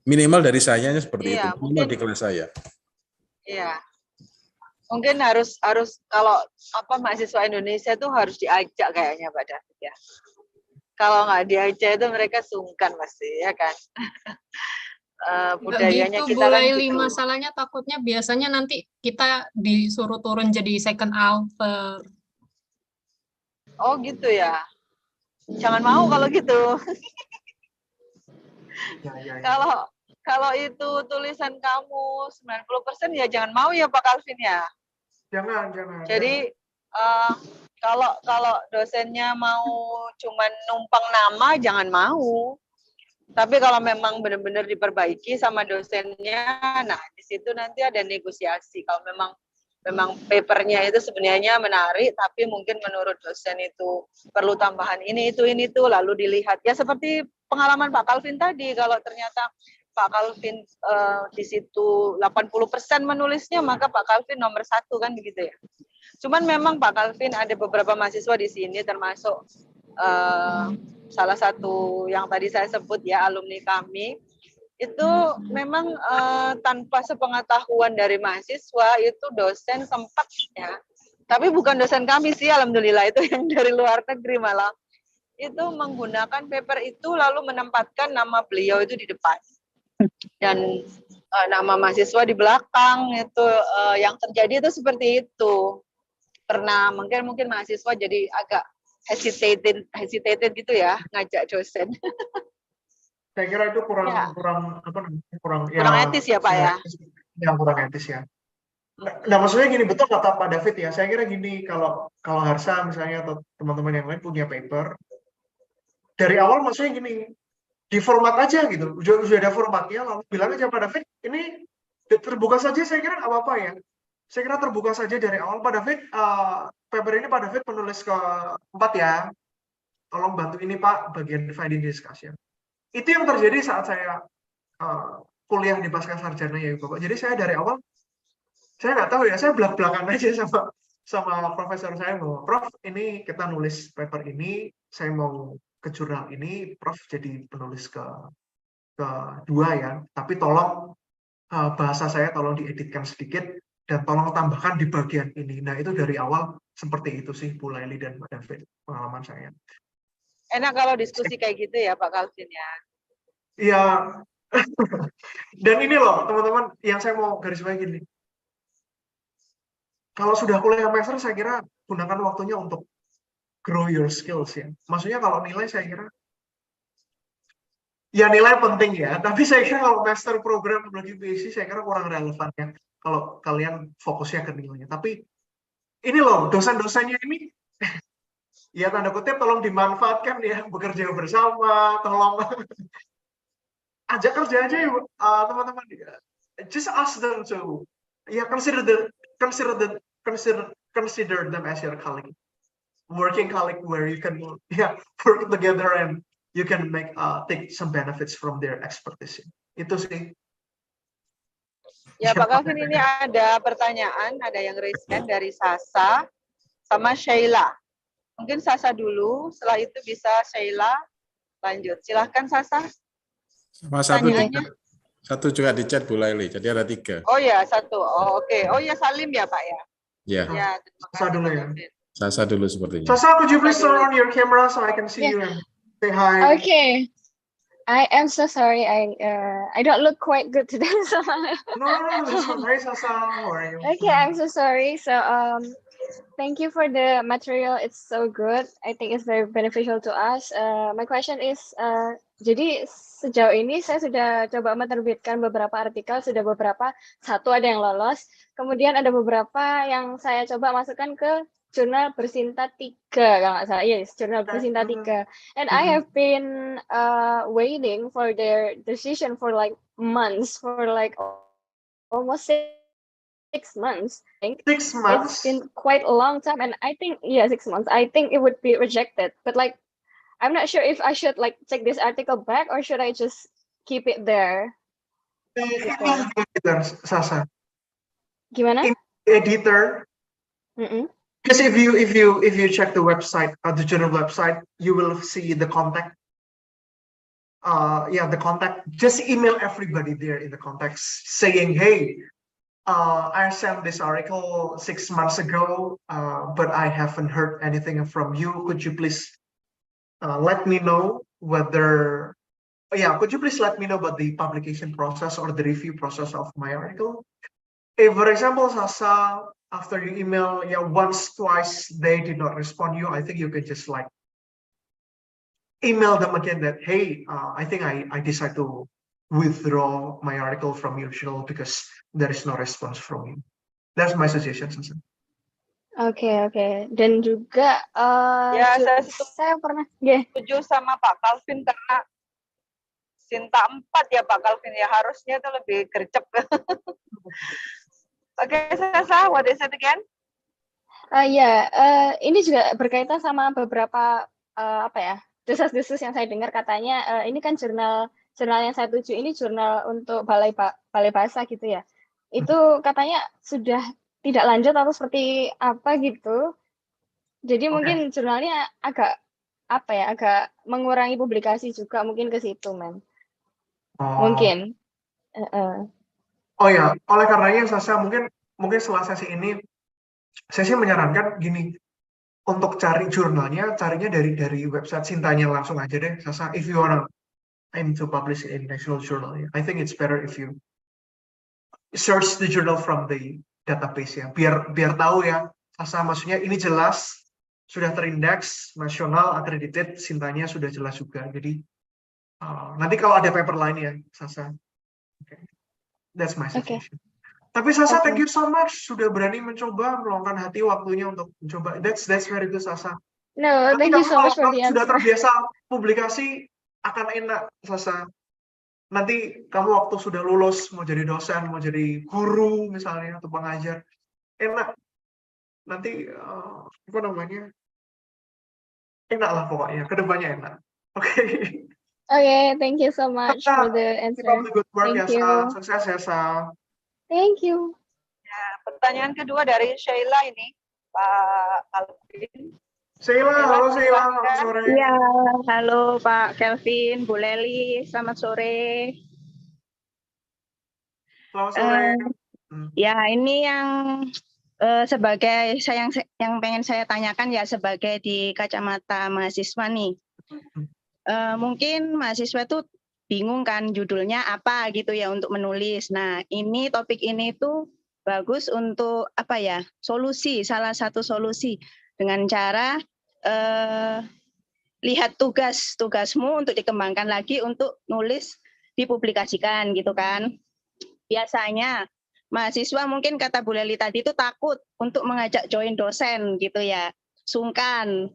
Minimal dari sayanya seperti itu, minimal di kelas saya. Iya. Mungkin harus kalau mahasiswa Indonesia tuh harus diajak kayaknya Pak David ya. Kalau nggak diajak itu mereka sungkan pasti ya kan. Budayanya gitu, kita kan Laili, gitu. masalahnya takutnya biasanya nanti kita disuruh turun jadi second author. Oh gitu ya. Jangan mau kalau gitu. Ya. Kalau itu tulisan kamu 90% ya jangan mau ya Pak Calvin ya. Jangan. Jadi kalau dosennya mau cuman numpang nama jangan mau. Tapi kalau memang benar-benar diperbaiki sama dosennya, nah di situ nanti ada negosiasi. Kalau memang papernya itu sebenarnya menarik, tapi mungkin menurut dosen itu perlu tambahan ini itu, lalu dilihat. Ya seperti pengalaman Pak Calvin tadi, kalau ternyata Pak Calvin di situ 80% menulisnya, maka Pak Calvin nomor 1 kan begitu ya. Cuman memang Pak Calvin ada beberapa mahasiswa di sini termasuk salah satu yang tadi saya sebut ya alumni kami itu memang tanpa sepengetahuan dari mahasiswa itu dosen sempat ya, tapi bukan dosen kami sih alhamdulillah, itu yang dari luar negeri malah itu menggunakan paper itu lalu menempatkan nama beliau itu di depan dan nama mahasiswa di belakang. Itu yang terjadi itu seperti itu. Pernah mungkin mahasiswa jadi agak hesitated gitu ya ngajak dosen. Saya kira itu kurang etis ya Pak ya. Yang kurang etis ya. Nah maksudnya gini, betul kata Pak David ya. Saya kira gini, kalau Harsa misalnya atau teman-teman yang lain punya paper dari awal, maksudnya gini, di format aja gitu. Sudah ada formatnya, lalu bilang aja Pak David, ini terbuka saja. Saya kira nggak apa-apa ya. Saya kira terbuka saja dari awal. Pak David, paper ini Pak David penulis ke-4 ya. Tolong bantu ini Pak, bagian dividing discussion. Itu yang terjadi saat saya kuliah di pasca sarjana ya Bapak. Jadi saya dari awal, saya nggak tahu ya, saya belak-belakan aja sama profesor saya bahwa Prof, ini kita nulis paper ini, saya mau ke jurnal ini, Prof jadi penulis kedua ya. Tapi tolong bahasa saya tolong dieditkan sedikit dan tolong tambahkan di bagian ini. Nah itu dari awal seperti itu sih Bu Laili dan Pak David, pengalaman saya. Enak kalau diskusi kayak gitu ya Pak Calvin ya. Iya. Dan ini loh teman-teman yang saya mau garis bawahi gini. Kalau sudah kuliah master saya kira gunakan waktunya untuk grow your skills ya. Maksudnya kalau nilai saya kira ya nilai penting ya, tapi saya kira kalau master program apalagi PhD saya kira kurang relevan ya kalau kalian fokusnya ke nilainya. Tapi ini loh dosen-dosennya ini ya tanda kutip tolong dimanfaatkan ya, bekerja bersama, tolong ajak kerja aja ya teman-teman. Just ask them to consider them as your colleague, working colleague, where you can work together and you can take some benefits from their expertise. Itu sih. Ya Pak Calvin, ini ada pertanyaan, ada yang raise hand dari Sasa sama Sheila. Mungkin Sasa dulu, setelah itu bisa Sheila lanjut. Silahkan Sasa. Sama satu juga di chat Bu Laili, jadi ada 3. Oh ya, 1. Oh, oke. Oh ya, Salim ya Pak ya. Ya. Ya, Sasa dulu ya. Sasa dulu sepertinya. Sasa, could you please turn on your camera so I can see you and say hi? Okay. I am so sorry. I don't look quite good today. So. No. Hi Sasa, how are you? Okay, I'm so sorry. So thank you for the material. It's so good. I think it's very beneficial to us. My question is, jadi sejauh ini saya sudah coba menerbitkan beberapa artikel, sudah beberapa, 1 ada yang lolos, kemudian ada beberapa yang saya coba masukkan ke jurnal Bersinta 3, kalau nggak salah, yes, jurnal Bersinta 3. And I have been waiting for their decision for like months, for like almost 6 months. I think 6 months. It's been quite a long time, and I think 6 months. I think it would be rejected, but like I'm not sure if I should like take this article back or should I just keep it there. Editor, Sasa. Gimana? Editor. Because if you check the website, the journal website, you will see the contact. The contact. Just email everybody there in the context saying, hey, I sent this article 6 months ago, but I haven't heard anything from you. Could you please let me know whether, could you please let me know about the publication process or the review process of my article? If, for example, Sasa, after you email, once, twice, they did not respond you, I think you can just like email them again that, hey, I think I decide to withdraw my article from your journal because there is no response from you. That's my suggestion, Sasa. Oke. Dan juga Ya, saya pernah setuju sama Pak Calvin karena Sinta 4 ya Pak Calvin ya, harusnya itu lebih gercep. Oke, Sasa, what is it again? Ini juga berkaitan sama beberapa desas-desus yang saya dengar, katanya ini kan jurnal yang saya tuju ini jurnal untuk balai bahasa gitu ya. Itu katanya sudah tidak lanjut atau seperti apa gitu. Jadi mungkin jurnalnya agak mengurangi publikasi juga, mungkin ke situ, men. Mungkin. Oh ya, oleh karenanya Sasa mungkin setelah sesi ini saya sih menyarankan gini, untuk cari jurnalnya, carinya dari website Sintanya langsung aja deh, Sasa. If you wanna aim to publish in national journal, I think it's better if you search the journal from the database ya, biar tahu ya, Sasa. Maksudnya ini jelas sudah terindeks nasional, accredited, Sintanya sudah jelas juga. Jadi nanti kalau ada paper lain ya, Sasa. That's my suggestion. Tapi Sasa, thank you so much sudah berani mencoba, meluangkan hati waktunya untuk mencoba. That's very good, Sasa. No, thank you so much for the answer. Sudah terbiasa publikasi akan enak, Sasa. Nanti kamu waktu sudah lulus mau jadi dosen, mau jadi guru misalnya atau pengajar, enak. Nanti enak lah pokoknya, kedepannya enak. Oke. Thank you so much for the answer. Keep up the good work, Thank ya, you. Sa. Sukses ya, Sa. Thank you. Ya, pertanyaan kedua dari Sheila ini, Pak Calvin. Sheila, halo Sheila, selamat sore. Iya, halo Pak Kelvin, Bu Leli, selamat sore. Selamat sore. Ya, ini yang sebagai yang pengen saya tanyakan ya sebagai di kacamata mahasiswa nih. Mungkin mahasiswa itu bingung kan judulnya apa gitu ya untuk menulis. Nah, ini topik ini tuh bagus untuk salah satu solusi dengan cara lihat tugasmu untuk dikembangkan lagi untuk nulis dipublikasikan gitu kan. Biasanya mahasiswa mungkin kata Bu Leli tadi itu takut untuk mengajak join dosen gitu ya, sungkan.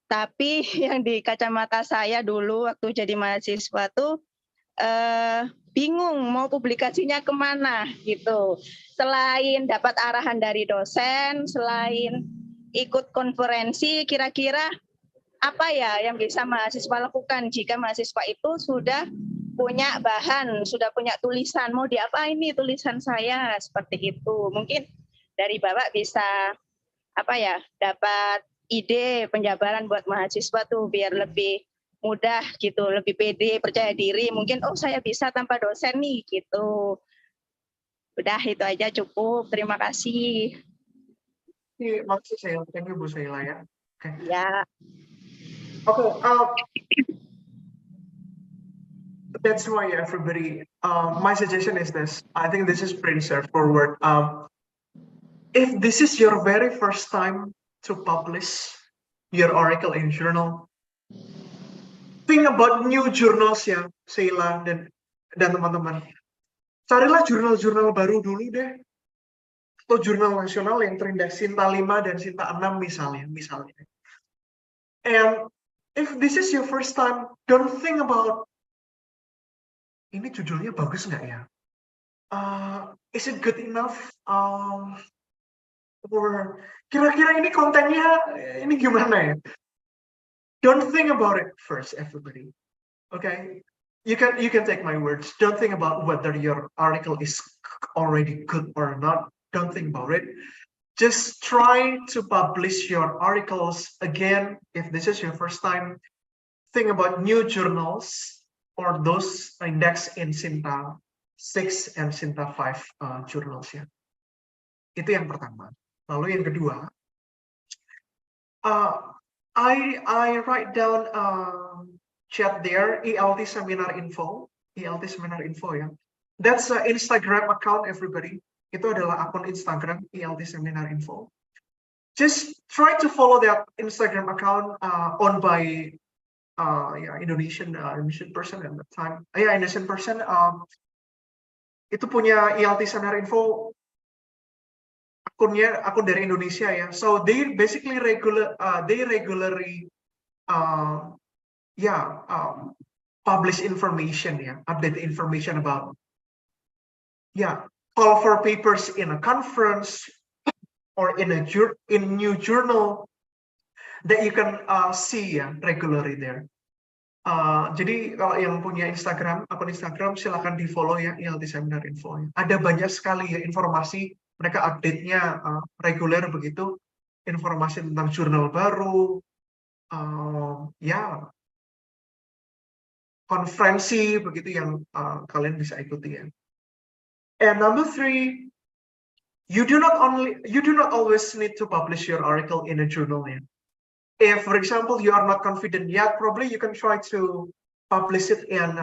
Tapi yang di kacamata saya dulu waktu jadi mahasiswa tuh bingung mau publikasinya kemana gitu. Selain dapat arahan dari dosen, selain ikut konferensi, kira-kira apa ya yang bisa mahasiswa lakukan jika mahasiswa itu sudah punya bahan, sudah punya tulisan, mau diapain nih tulisan saya, seperti itu. Mungkin dari Bapak bisa dapat ide penjabaran buat mahasiswa tuh biar lebih mudah gitu, lebih pede, percaya diri. Mungkin saya bisa tanpa dosen nih gitu. Udah itu aja cukup. Terima kasih. Makasih Sheila, thank you Bu Sheila ya. Oke. Ya. That's why everybody. My suggestion is this. I think this is pretty straightforward. If this is your very first time to publish your article in journal, think about new journals ya, Sheila dan teman-teman. Carilah jurnal-jurnal baru dulu deh. Atau jurnal nasional yang terindeks Sinta 5 dan Sinta 6 misalnya. And if this is your first time, don't think about ini judulnya bagus nggak ya? Is it good enough? Or kira-kira ini kontennya ini gimana ya? Don't think about it first, everybody. Okay, you can take my words. Don't think about whether your article is already good or not. Don't think about it. Just try to publish your articles again. If this is your first time, think about new journals or those indexed in Sinta 6 and Sinta 5 journals. Yeah. Itu yang pertama. Lalu yang kedua, I write down chat there ELT seminar info ya. That's an Instagram account everybody. Itu adalah akun Instagram ELT seminar info. Just try to follow that Instagram account owned by Indonesian person at the time. Indonesian person. Itu punya ELT seminar info. Akun dari Indonesia ya. So they basically regularly publish information ya, update information about call for papers in a conference or in new journal that you can see ya regularly there. Jadi kalau yang punya akun Instagram silakan di follow ya ELT Seminar Info. Ada banyak sekali ya informasi, mereka update-nya reguler begitu, informasi tentang jurnal baru, konferensi begitu yang kalian bisa ikuti ya. And number 3, you do not always need to publish your article in a journal ya. If, for example, you are not confident yet, probably you can try to publish it in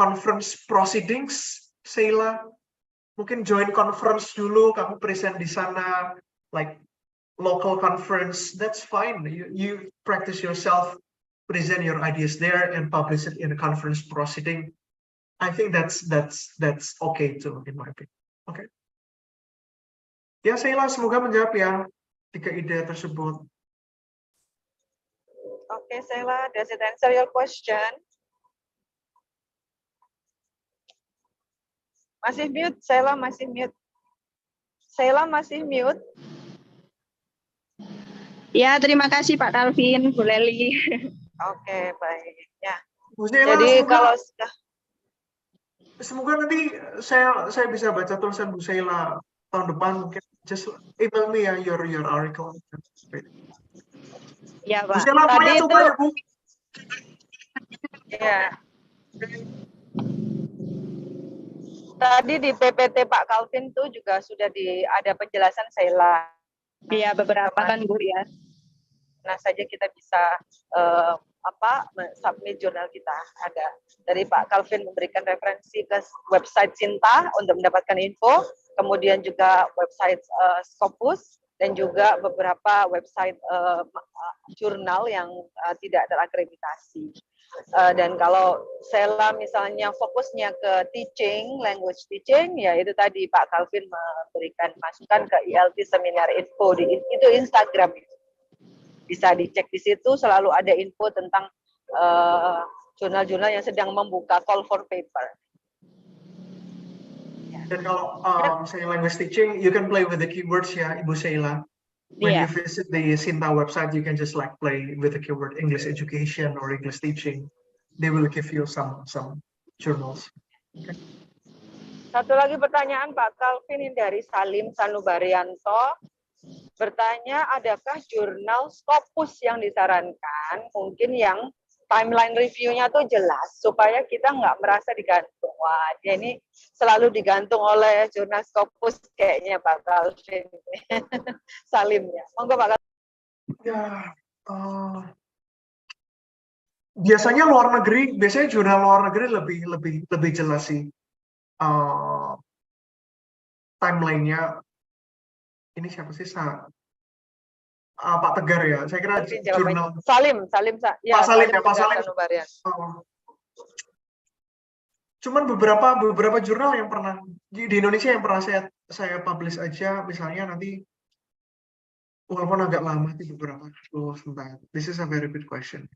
conference proceedings, Sheila. Mungkin join conference dulu, kamu present di sana, like local conference, that's fine. You practice yourself, present your ideas there, and publish it in a conference proceeding. I think that's okay too, in my opinion. Okay. Ya, Sheila, semoga menjawab ya 3 ide tersebut. Okay, Sheila, does it answer your question? Masih mute, Sheila masih mute. Sheila masih mute. Ya, terima kasih Pak Calvin, Bu Leli. Oke, baik. Ya. Bu Sheila, Jadi kalau sudah semoga nanti saya bisa baca tulisan Bu Sheila tahun depan, mungkin just email me ya your article. Ya, Bu Pak. Sheila, pokoknya coba ya, Bu. Ya. Tadi di PPT Pak Calvin tuh juga sudah ada penjelasan Sheila. Iya, beberapa kan Bu ya. Nah, saja kita bisa submit jurnal kita. Ada dari Pak Calvin memberikan referensi ke website Sinta untuk mendapatkan info, kemudian juga website Scopus, dan juga beberapa website jurnal yang tidak terakreditasi. Dan kalau Sheila misalnya fokusnya ke language teaching, ya itu tadi Pak Calvin memberikan masukan ke ELT Seminar Info, itu Instagram. Bisa dicek di situ, selalu ada info tentang jurnal-jurnal yang sedang membuka call for paper. Dan kalau saya language teaching, you can play with the keywords ya, Ibu Sheila. When you visit the Sinta website, you can just like play with the keyword English education or English teaching. They will give you some journals. Okay. Satu lagi pertanyaan Pak Calvin ini dari Salim Sanubarianto. Bertanya, adakah jurnal Scopus yang disarankan? Mungkin yang timeline review-nya tuh jelas, supaya kita nggak merasa digantung. Wah, dia ini selalu digantung oleh jurnal Scopus kayaknya Pak Calvin. Salimnya. Monggo Pak Calvin. Ya, biasanya jurnal luar negeri lebih jelas sih timeline-nya. Ini siapa sih? Pak Tegar ya. Saya kira jurnal Salim ya, Pak Salim. Cuman beberapa jurnal yang pernah di Indonesia yang pernah saya publish aja, misalnya nanti walaupun agak lama sih beberapa. Sebentar. This is a very good question.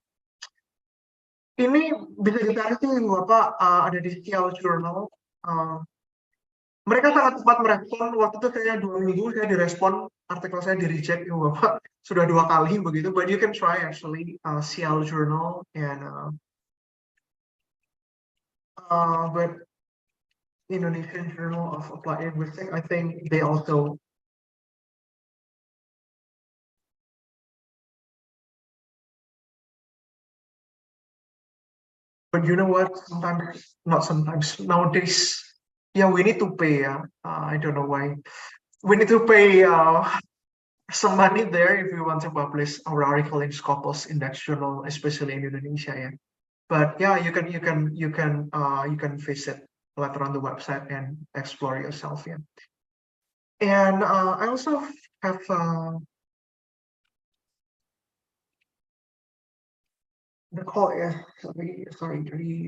Ini bisa ditarik tuh Bapak, ada di Kial Journal. Mereka sangat cepat merespon. Waktu itu saya 2 minggu saya direspon, artikel saya di reject Bapak sudah 2 kali begitu. But you can try actually Cial Journal and but Indonesian Journal of Applied Linguistics. I think they also but you know what? Not sometimes. Nowadays, yeah, we need to pay. I don't know why. we need to pay some money there if we want to publish our article in Scopus Index Journal, especially in Indonesia. Yeah. But yeah, you can visit later on the website and explore yourself. Yeah. And I also have the call. Yeah. Sorry.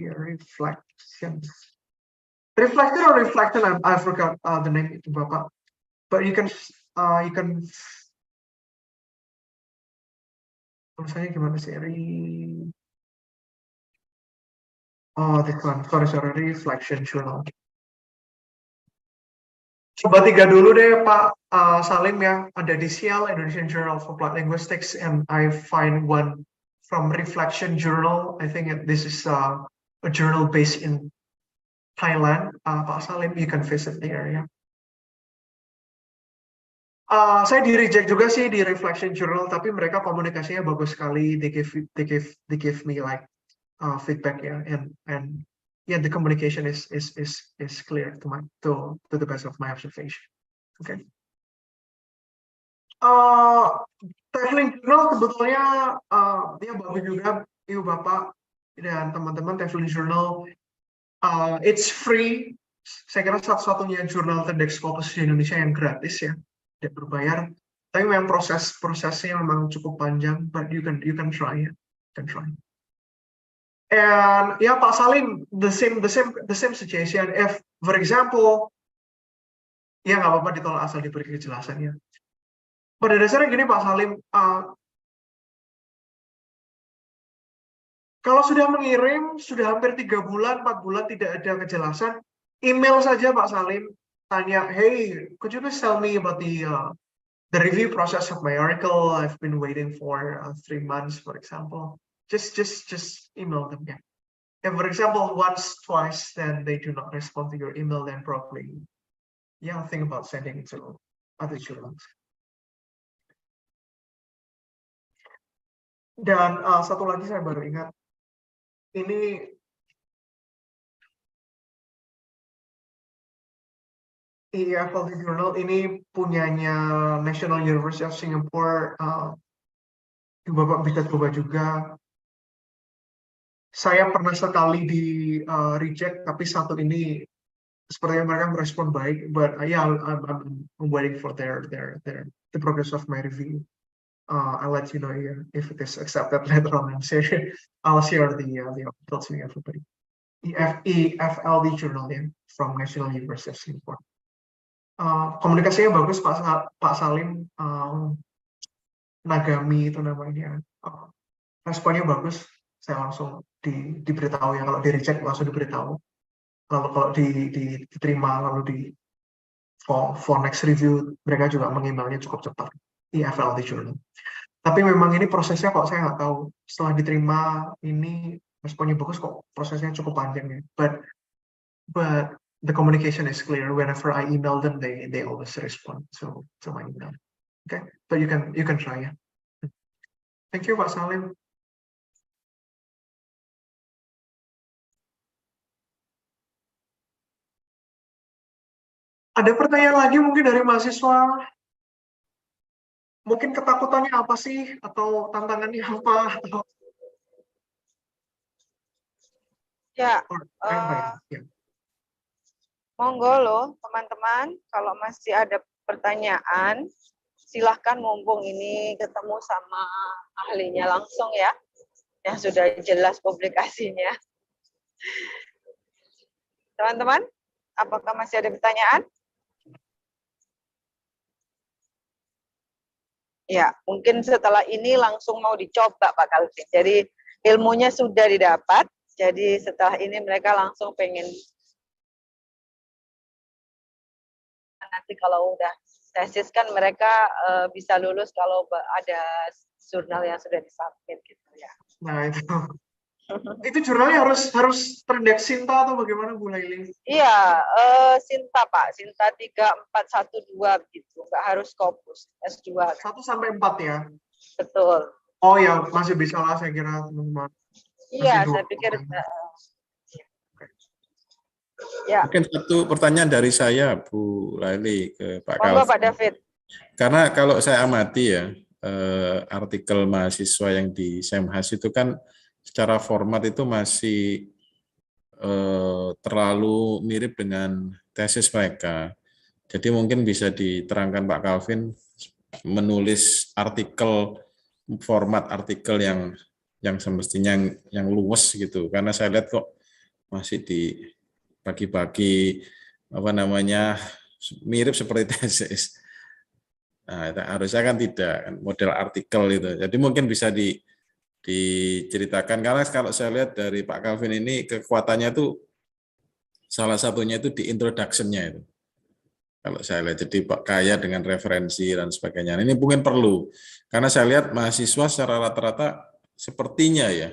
Reflections. Reflection or reflection? I forgot the name itu Bapak. But you can tulisannya gimana sih? Oh, this one. Sorry, reflection journal. Coba 3 dulu deh Pak Salim ya. Ada di Sial, Indonesian Journal for Applied Linguistics, and I find one from Reflection Journal. I think this is a journal based in Thailand. Pak Salim, you can visit there ya. Saya di reject juga sih di Reflection Journal, tapi mereka komunikasinya bagus sekali. They give me like feedback ya, and yeah, the communication is clear to the best of my observation. Okay. Traveling Journal sebetulnya dia bagus juga, Ibu Bapak dan teman-teman. Traveling Journal, it's free. Saya kira satu-satunya jurnal terdeks Scopus di Indonesia yang gratis ya, tidak berbayar. Tapi memang prosesnya memang cukup panjang, but you can try ya, And yeah, Pak Salim, the same suggestion. If, for example, ya nggak apa-apa ditolak asal diberi kejelasannya. Pada dasarnya gini Pak Salim, kalau sudah mengirim, sudah hampir 3 bulan, 4 bulan tidak ada kejelasan, email saja Pak Salim, tanya, hey, could you please tell me about the review process of my article? I've been waiting for 3 months, for example. Just email them. Yeah. If, for example, once, twice, then they do not respond to your email, then probably, yeah, think about sending it to other journals. Dan satu lagi saya baru ingat, ini EFL Journal ini punyanya National University of Singapore. Bapak bisa coba juga. Saya pernah sekali di reject, tapi satu ini sepertinya mereka merespon baik. But yeah, I'm waiting for the progress of my review. I'll let you know if it is accepted later on. I'll share the articles with everybody. EFLD Journal ya, from National University of Singapore. Komunikasinya bagus Pak Salim. Nagami itu namanya. Responnya bagus. Saya langsung diberitahu ya, kalau di reject langsung diberitahu. Lalu kalau diterima lalu di for next review mereka juga mengemailnya cukup cepat. EFLD Journal. Tapi memang ini prosesnya kok saya nggak tahu. Setelah diterima ini responnya bagus kok prosesnya cukup panjang ya. But the communication is clear. Whenever I email them, they always respond to my email. Okay, but you can try ya. Thank you Pak Salim. Ada pertanyaan lagi mungkin dari mahasiswa? Mungkin ketakutannya apa sih? Atau tantangannya apa? Ya, monggo loh teman-teman, kalau masih ada pertanyaan, silahkan mumpung ini ketemu sama ahlinya langsung ya, yang sudah jelas publikasinya. Teman-teman, apakah masih ada pertanyaan? Ya, mungkin setelah ini langsung mau dicoba Pak Calvin. Jadi ilmunya sudah didapat, jadi setelah ini mereka langsung pengen. Nanti kalau udah tesis kan mereka bisa lulus kalau ada jurnal yang sudah disubmit gitu ya. Nah itu. Itu jurnalnya harus terdeks Sinta atau bagaimana Bu Laili? Iya, Sinta Pak, Sinta 3412 gitu, nggak harus Scopus S2. 1-4 ya? Betul. Oh ya, masih bisa lah saya kira teman-teman. Iya, saya pikir. Ya, Mungkin satu pertanyaan dari saya, Bu Laili, ke Pak monggo Calvin. Pak David. Karena kalau saya amati ya, artikel mahasiswa yang di Semhas itu kan secara format itu masih terlalu mirip dengan tesis mereka. Jadi mungkin bisa diterangkan Pak Calvin menulis artikel, format artikel yang semestinya yang luwes gitu. Karena saya lihat kok masih dibagi-bagi apa namanya mirip seperti tesis. Nah, harusnya kan tidak model artikel itu. Jadi mungkin bisa diceritakan karena kalau saya lihat dari Pak Calvin ini kekuatannya itu salah satunya itu di introduction-nya itu. Kalau saya lihat jadi Pak kaya dengan referensi dan sebagainya. Ini mungkin perlu karena saya lihat mahasiswa secara rata-rata sepertinya ya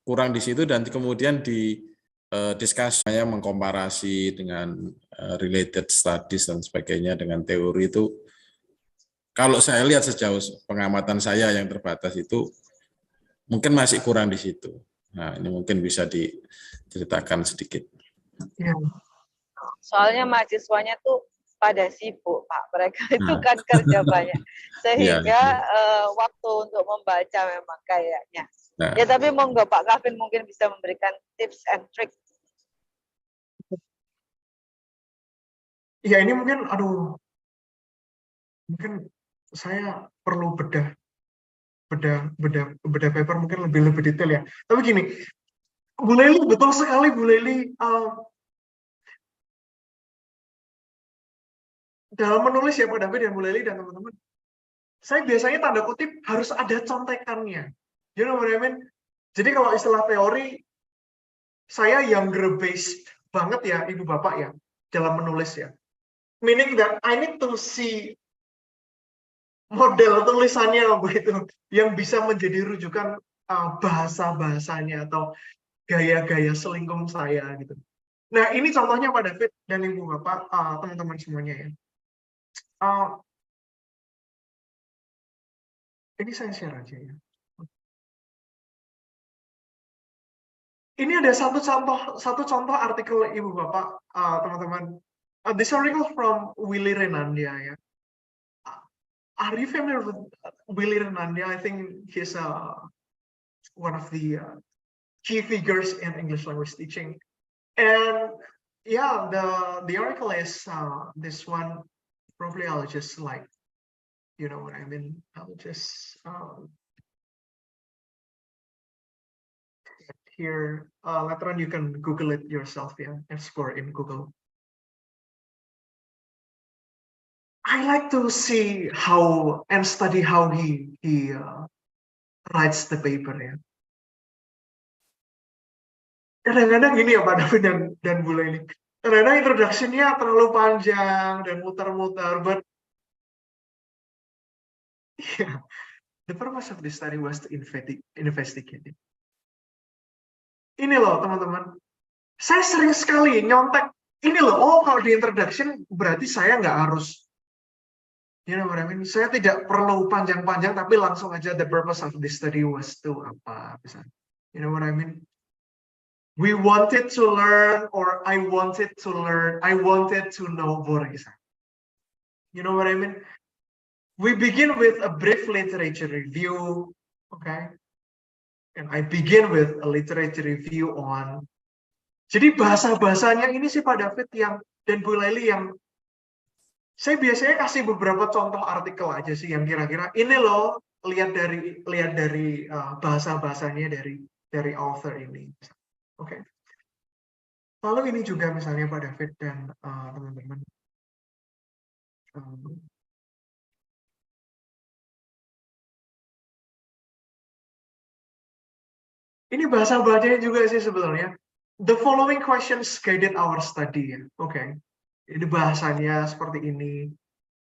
kurang di situ dan kemudian diskusinya mengkomparasi dengan related studies dan sebagainya dengan teori itu. Kalau saya lihat sejauh pengamatan saya yang terbatas itu mungkin masih kurang di situ. Nah, ini mungkin bisa diceritakan sedikit. Ya. Soalnya mahasiswanya tuh pada sibuk, Pak. Mereka itu kan kerja banyak. Sehingga waktu untuk membaca memang kayaknya. Nah. Ya, tapi monggo Pak Calvin mungkin bisa memberikan tips and trick. Ya, ini mungkin, mungkin saya perlu bedah paper mungkin lebih detail ya. Tapi gini, Bu Leli, betul sekali Bu Leli, dalam menulis ya Pak David dan Bu Leli dan teman-teman, saya biasanya tanda kutip harus ada contekannya. You know what I mean? Jadi kalau istilah teori, saya younger based banget ya Ibu Bapak ya, dalam menulis ya. Meaning that I need to see model tulisannya begitu yang bisa menjadi rujukan bahasa-bahasanya atau gaya-gaya selingkuh saya gitu. Nah, ini contohnya Pak David dan Ibu Bapak, teman-teman semuanya ya. Ini saya share aja ya. Ini ada satu contoh artikel Ibu Bapak, teman-teman. This article from Willy Renandia ya. Are you familiar with Willy Renandia? I think he's one of the key figures in English language teaching. And yeah, the article is this one. Probably I'll just like, you know what I mean? I'll just here. Later on, you can Google it yourself, yeah, explore in Google. I like to see how and study how he writes the paper ya. Kadang-kadang gini ya Pak David dan Bu Leli. Kadang-kadang introduction-nya terlalu panjang dan muter-muter, but yeah, the purpose of this study was to investigate it. Ini loh teman-teman, saya sering sekali nyontek. Ini loh, oh kalau di introduction berarti saya nggak harus, you know what I mean? Saya tidak perlu panjang-panjang, tapi langsung aja the purpose of this study was to apa misalnya. You know what I mean? We wanted to learn, or I wanted to learn, I wanted to know Boris. You know what I mean? We begin with a brief literature review, okay? And I begin with a literature review on. Jadi bahasa-bahasanya ini sih Pak David dan Bu Leli yang saya biasanya kasih beberapa contoh artikel aja sih yang kira-kira ini loh, lihat dari bahasa-bahasanya dari author ini. Oke. Lalu ini juga misalnya Pak David dan teman-teman. Ini bahasa-bahasanya juga sih sebenarnya. The following questions guided our study. Oke. Ini bahasanya seperti ini.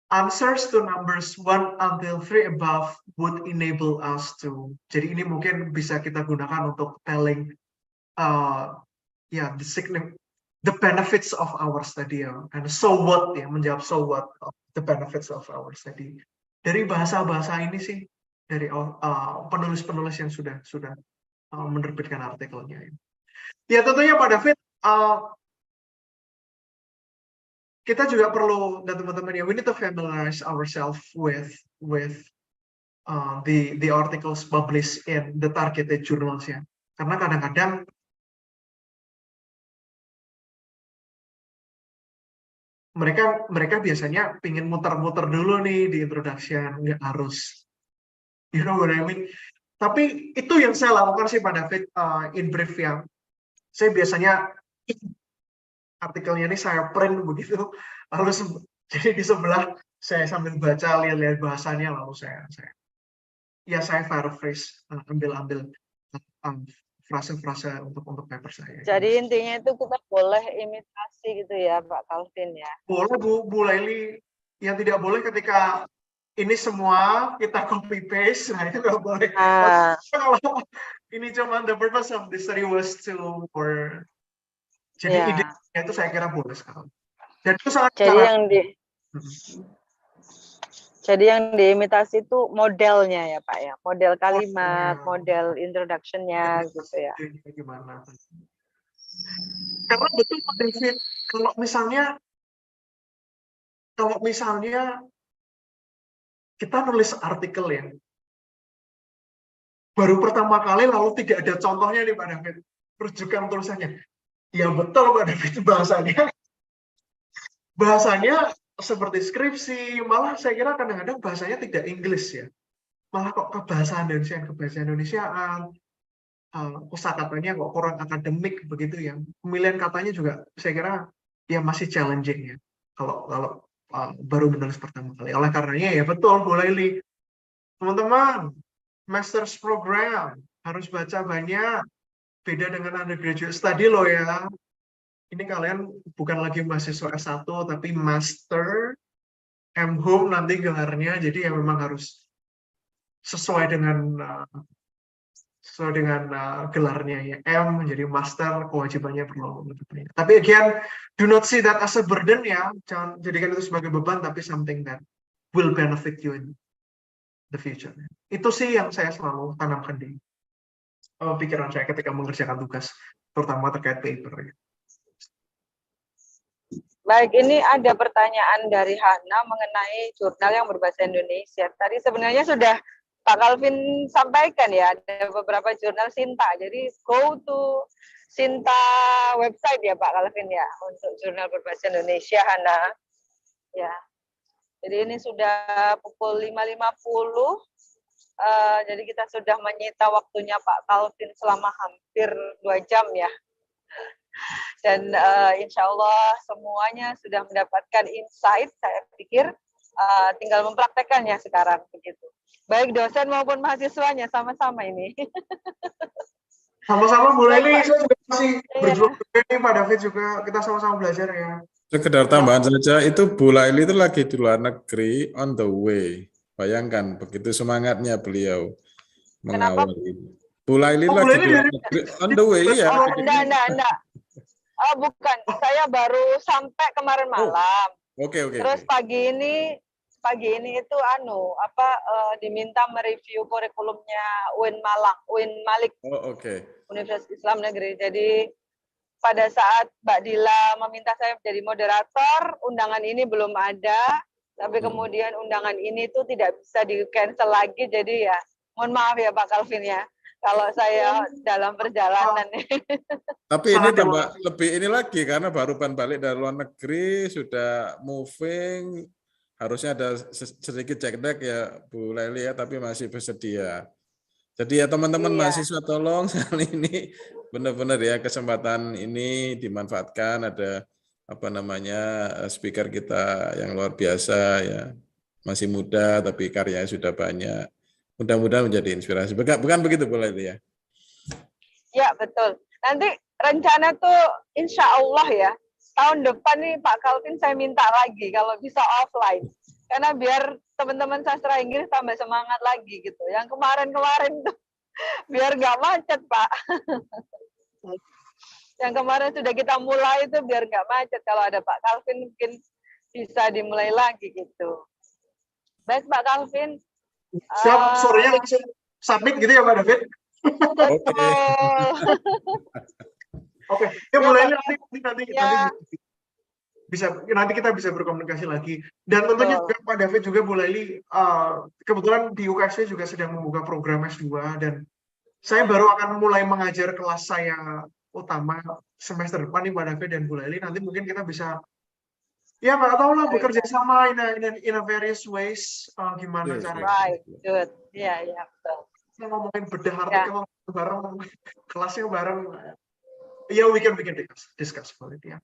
Answers to numbers 1 until 3 above would enable us to. Jadi ini mungkin bisa kita gunakan untuk telling the benefits of our study ya. And so what ya, menjawab so what of the benefits of our study. Dari bahasa-bahasa ini sih dari penulis-penulis yang sudah menerbitkan artikelnya. Ya tentunya Pak David, kita juga perlu, dan teman-teman ya, we need to familiarize ourselves with the articles published in the targeted journals ya. Karena kadang-kadang mereka biasanya pingin muter-muter dulu nih di introduction, nggak harus, you know what I mean. Tapi itu yang saya lakukan sih Pak David, in brief ya. Saya biasanya artikelnya ini saya print begitu, lalu jadi di sebelah saya sambil baca, lihat-lihat bahasanya, lalu saya paraphrase, ambil frase-frase untuk paper saya. Jadi intinya itu kita boleh imitasi gitu ya Pak Calvin ya. Boleh Bu Laili. Yang tidak boleh ketika ini semua kita copy paste, nah itu nggak boleh. Kalau ini cuma the purpose of the study was to, or jadi idenya itu saya kira boleh sekali. Dan itu sangat jadi yang diimitasi itu modelnya ya Pak ya, model kalimat, model introduction-nya gitu ya. Gimana? Karena betul Pak David, kalau misalnya kita nulis artikel ya, baru pertama kali lalu tidak ada contohnya nih Pak David, rujukan tulisannya. Ya betul Pak David, bahasanya seperti skripsi, malah saya kira kadang-kadang bahasanya tidak Inggris ya, malah kok kebahasa Indonesiaan, kosakatanya kok kurang akademik begitu ya, pemilihan katanya juga saya kira ya masih challenging ya kalau baru menulis pertama kali. Oleh karenanya ya betul Bu Laili, teman-teman master's program harus baca banyak, beda dengan undergraduate study loh ya. Ini kalian bukan lagi mahasiswa S1 tapi master, M.Hum nanti gelarnya, jadi ya memang harus sesuai dengan gelarnya ya. M menjadi master, kewajibannya perlu lebih banyak. Tapi again, do not see that as a burden ya, jangan jadikan itu sebagai beban, tapi something that will benefit you in the future. Itu sih yang saya selalu tanamkan di pikiran saya ketika mengerjakan tugas, terutama terkait paper ya. Baik, ini ada pertanyaan dari Hana mengenai jurnal yang berbahasa Indonesia. Tadi sebenarnya sudah Pak Calvin sampaikan ya, ada beberapa jurnal Sinta. Jadi go to Sinta website ya Pak Calvin ya, untuk jurnal berbahasa Indonesia Hana. Ya. Jadi ini sudah pukul 5.50. Jadi kita sudah menyita waktunya Pak Calvin selama hampir 2 jam ya. Dan insya Allah semuanya sudah mendapatkan insight, saya pikir tinggal mempraktekannya sekarang begitu. Baik dosen maupun mahasiswanya sama-sama ini. Sama-sama Bu Laili, saya juga masih berjuang juga nih Pak David juga, kita sama-sama belajar ya. Sekedar tambahan saja, itu Bu Laili itu lagi di luar negeri on the way. Bayangkan begitu semangatnya beliau mengawal ini. Bu Laili lagi di luar negeri on the way ya. Oh, enggak. Oh, bukan, saya baru sampai kemarin malam. Oke. Terus pagi ini itu diminta mereview kurikulumnya UIN Malik. Oh, oke. Universitas Islam Negeri. Jadi pada saat Mbak Dila meminta saya menjadi moderator, undangan ini belum ada, tapi kemudian undangan ini tuh tidak bisa di-cancel lagi. Jadi ya, mohon maaf ya Pak Calvin ya, kalau saya dalam perjalanan. Tapi ini tambah lebih ini lagi karena baru balik dari luar negeri, sudah moving, harusnya ada sedikit cekdek ya Bu Laili ya, tapi masih bersedia. Jadi ya teman-teman mahasiswa tolong kali ini benar-benar ya kesempatan ini dimanfaatkan, ada speaker kita yang luar biasa ya, masih muda tapi karyanya sudah banyak. Mudah-mudahan menjadi inspirasi. Bukan begitu Bu Laili ya? Ya, betul. Nanti rencana tuh insya Allah ya, tahun depan nih Pak Calvin saya minta lagi kalau bisa offline. Karena biar teman-teman sastra Inggris tambah semangat lagi gitu. Yang kemarin-kemarin tuh biar nggak macet Pak. Yang kemarin sudah kita mulai itu biar nggak macet. Kalau ada Pak Calvin mungkin bisa dimulai lagi gitu. Baik Pak Calvin. Siap, sorenya langsung submit gitu ya Pak David? Oke, ya mulai nanti. nanti kita bisa berkomunikasi lagi. Dan tentunya juga Pak David juga Bu Laili, kebetulan di UKSW juga sedang membuka program S2 dan saya baru akan mulai mengajar kelas saya utama semester depan nih Pak David dan Bu Laili. Nanti mungkin kita bisa ya nggak tahu lah bekerja sama in a various ways, gimana cara Right, good. Iya, iya, betul. kita ngomongin bedah artikel bareng, kelasnya bareng. Ya, we can discuss about it, ya.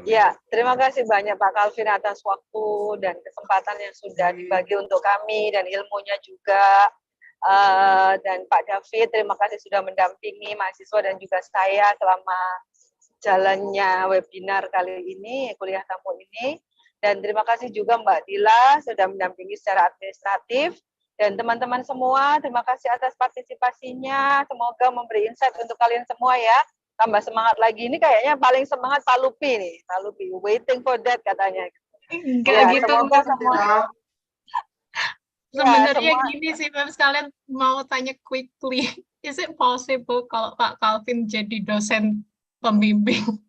Ya, terima kasih banyak Pak Calvin atas waktu dan kesempatan yang sudah dibagi untuk kami dan ilmunya juga. Dan Pak David, terima kasih sudah mendampingi mahasiswa dan juga saya selama jalannya webinar kali ini, kuliah tamu ini. Dan terima kasih juga Mbak Dila sudah mendampingi secara administratif. Dan teman-teman semua, terima kasih atas partisipasinya. Semoga memberi insight untuk kalian semua ya. Tambah semangat lagi. Ini kayaknya paling semangat Pak Lupi nih. Pak Lupi, waiting for that katanya. Enggak Ya, gitu. semoga semua. Sebenarnya semua- gini sih, Beb, sekalian mau tanya quickly. Is it possible kalau Pak Calvin jadi dosen pembimbing?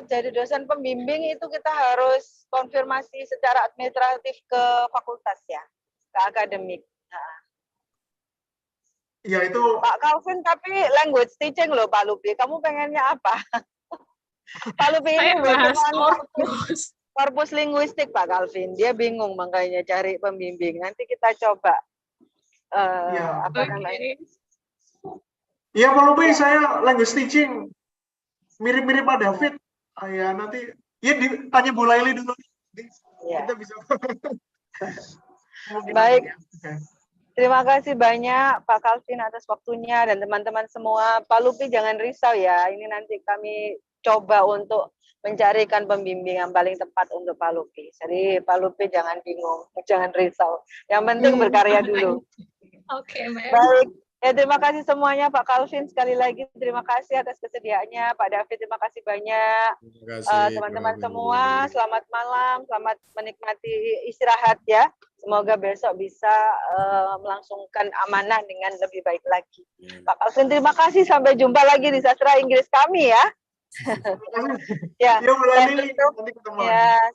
Jadi dosen pembimbing itu kita harus konfirmasi secara administratif ke fakultas ya, ke akademik. Nah. Ya itu Pak Calvin tapi language teaching loh Pak Lupi. Kamu pengennya apa? Pak Lupi ini Saya bahas bagaimana korpus. korpus linguistik Pak Calvin. Dia bingung makanya cari pembimbing. Nanti kita coba Ya. apa namanya? Ya, Pak Lupi, saya language teaching mirip-mirip Pak David. Ya nanti ya ditanya Bu Laili dulu. Ya. Kita bisa. Baik. Okay. Terima kasih banyak Pak Calvin atas waktunya dan teman-teman semua. Pak Lupi jangan risau ya. Ini nanti kami coba untuk mencarikan pembimbing yang paling tepat untuk Pak Lupi. Jadi Pak Lupi jangan bingung, jangan risau. Yang penting berkarya dulu. Oke, Ma'am. Baik. Ya, terima kasih semuanya Pak Calvin sekali lagi. Terima kasih atas kesediaannya. Pak David, terima kasih banyak. Terima kasih, Teman-teman Pak semua, Calvin. selamat malam, selamat menikmati istirahat ya. Semoga besok bisa melangsungkan amanah dengan lebih baik lagi. Pak Calvin, terima kasih. Sampai jumpa lagi di Sastra Inggris kami ya. Ya,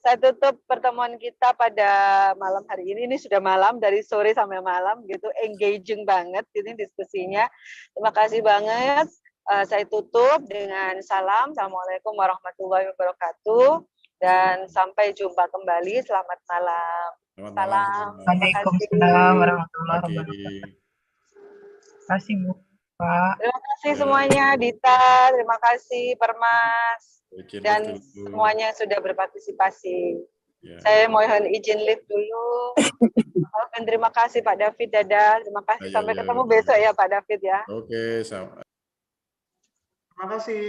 saya tutup pertemuan kita pada malam hari ini. Ini sudah malam, dari sore sampai malam gitu, engaging banget ini diskusinya. Terima kasih banget. Saya tutup dengan salam. Assalamualaikum warahmatullahi wabarakatuh. Dan sampai jumpa kembali. Selamat malam. Salam. Waalaikumsalam warahmatullahi wabarakatuh. Terima kasih Bu. Pak. Terima kasih semuanya, Dita, terima kasih Permas, dan semuanya sudah berpartisipasi. Saya mohon izin leave dulu. Dan terima kasih Pak David, dadah. Terima kasih, sampai ketemu besok ya Pak David ya. Oke, sama. Terima kasih.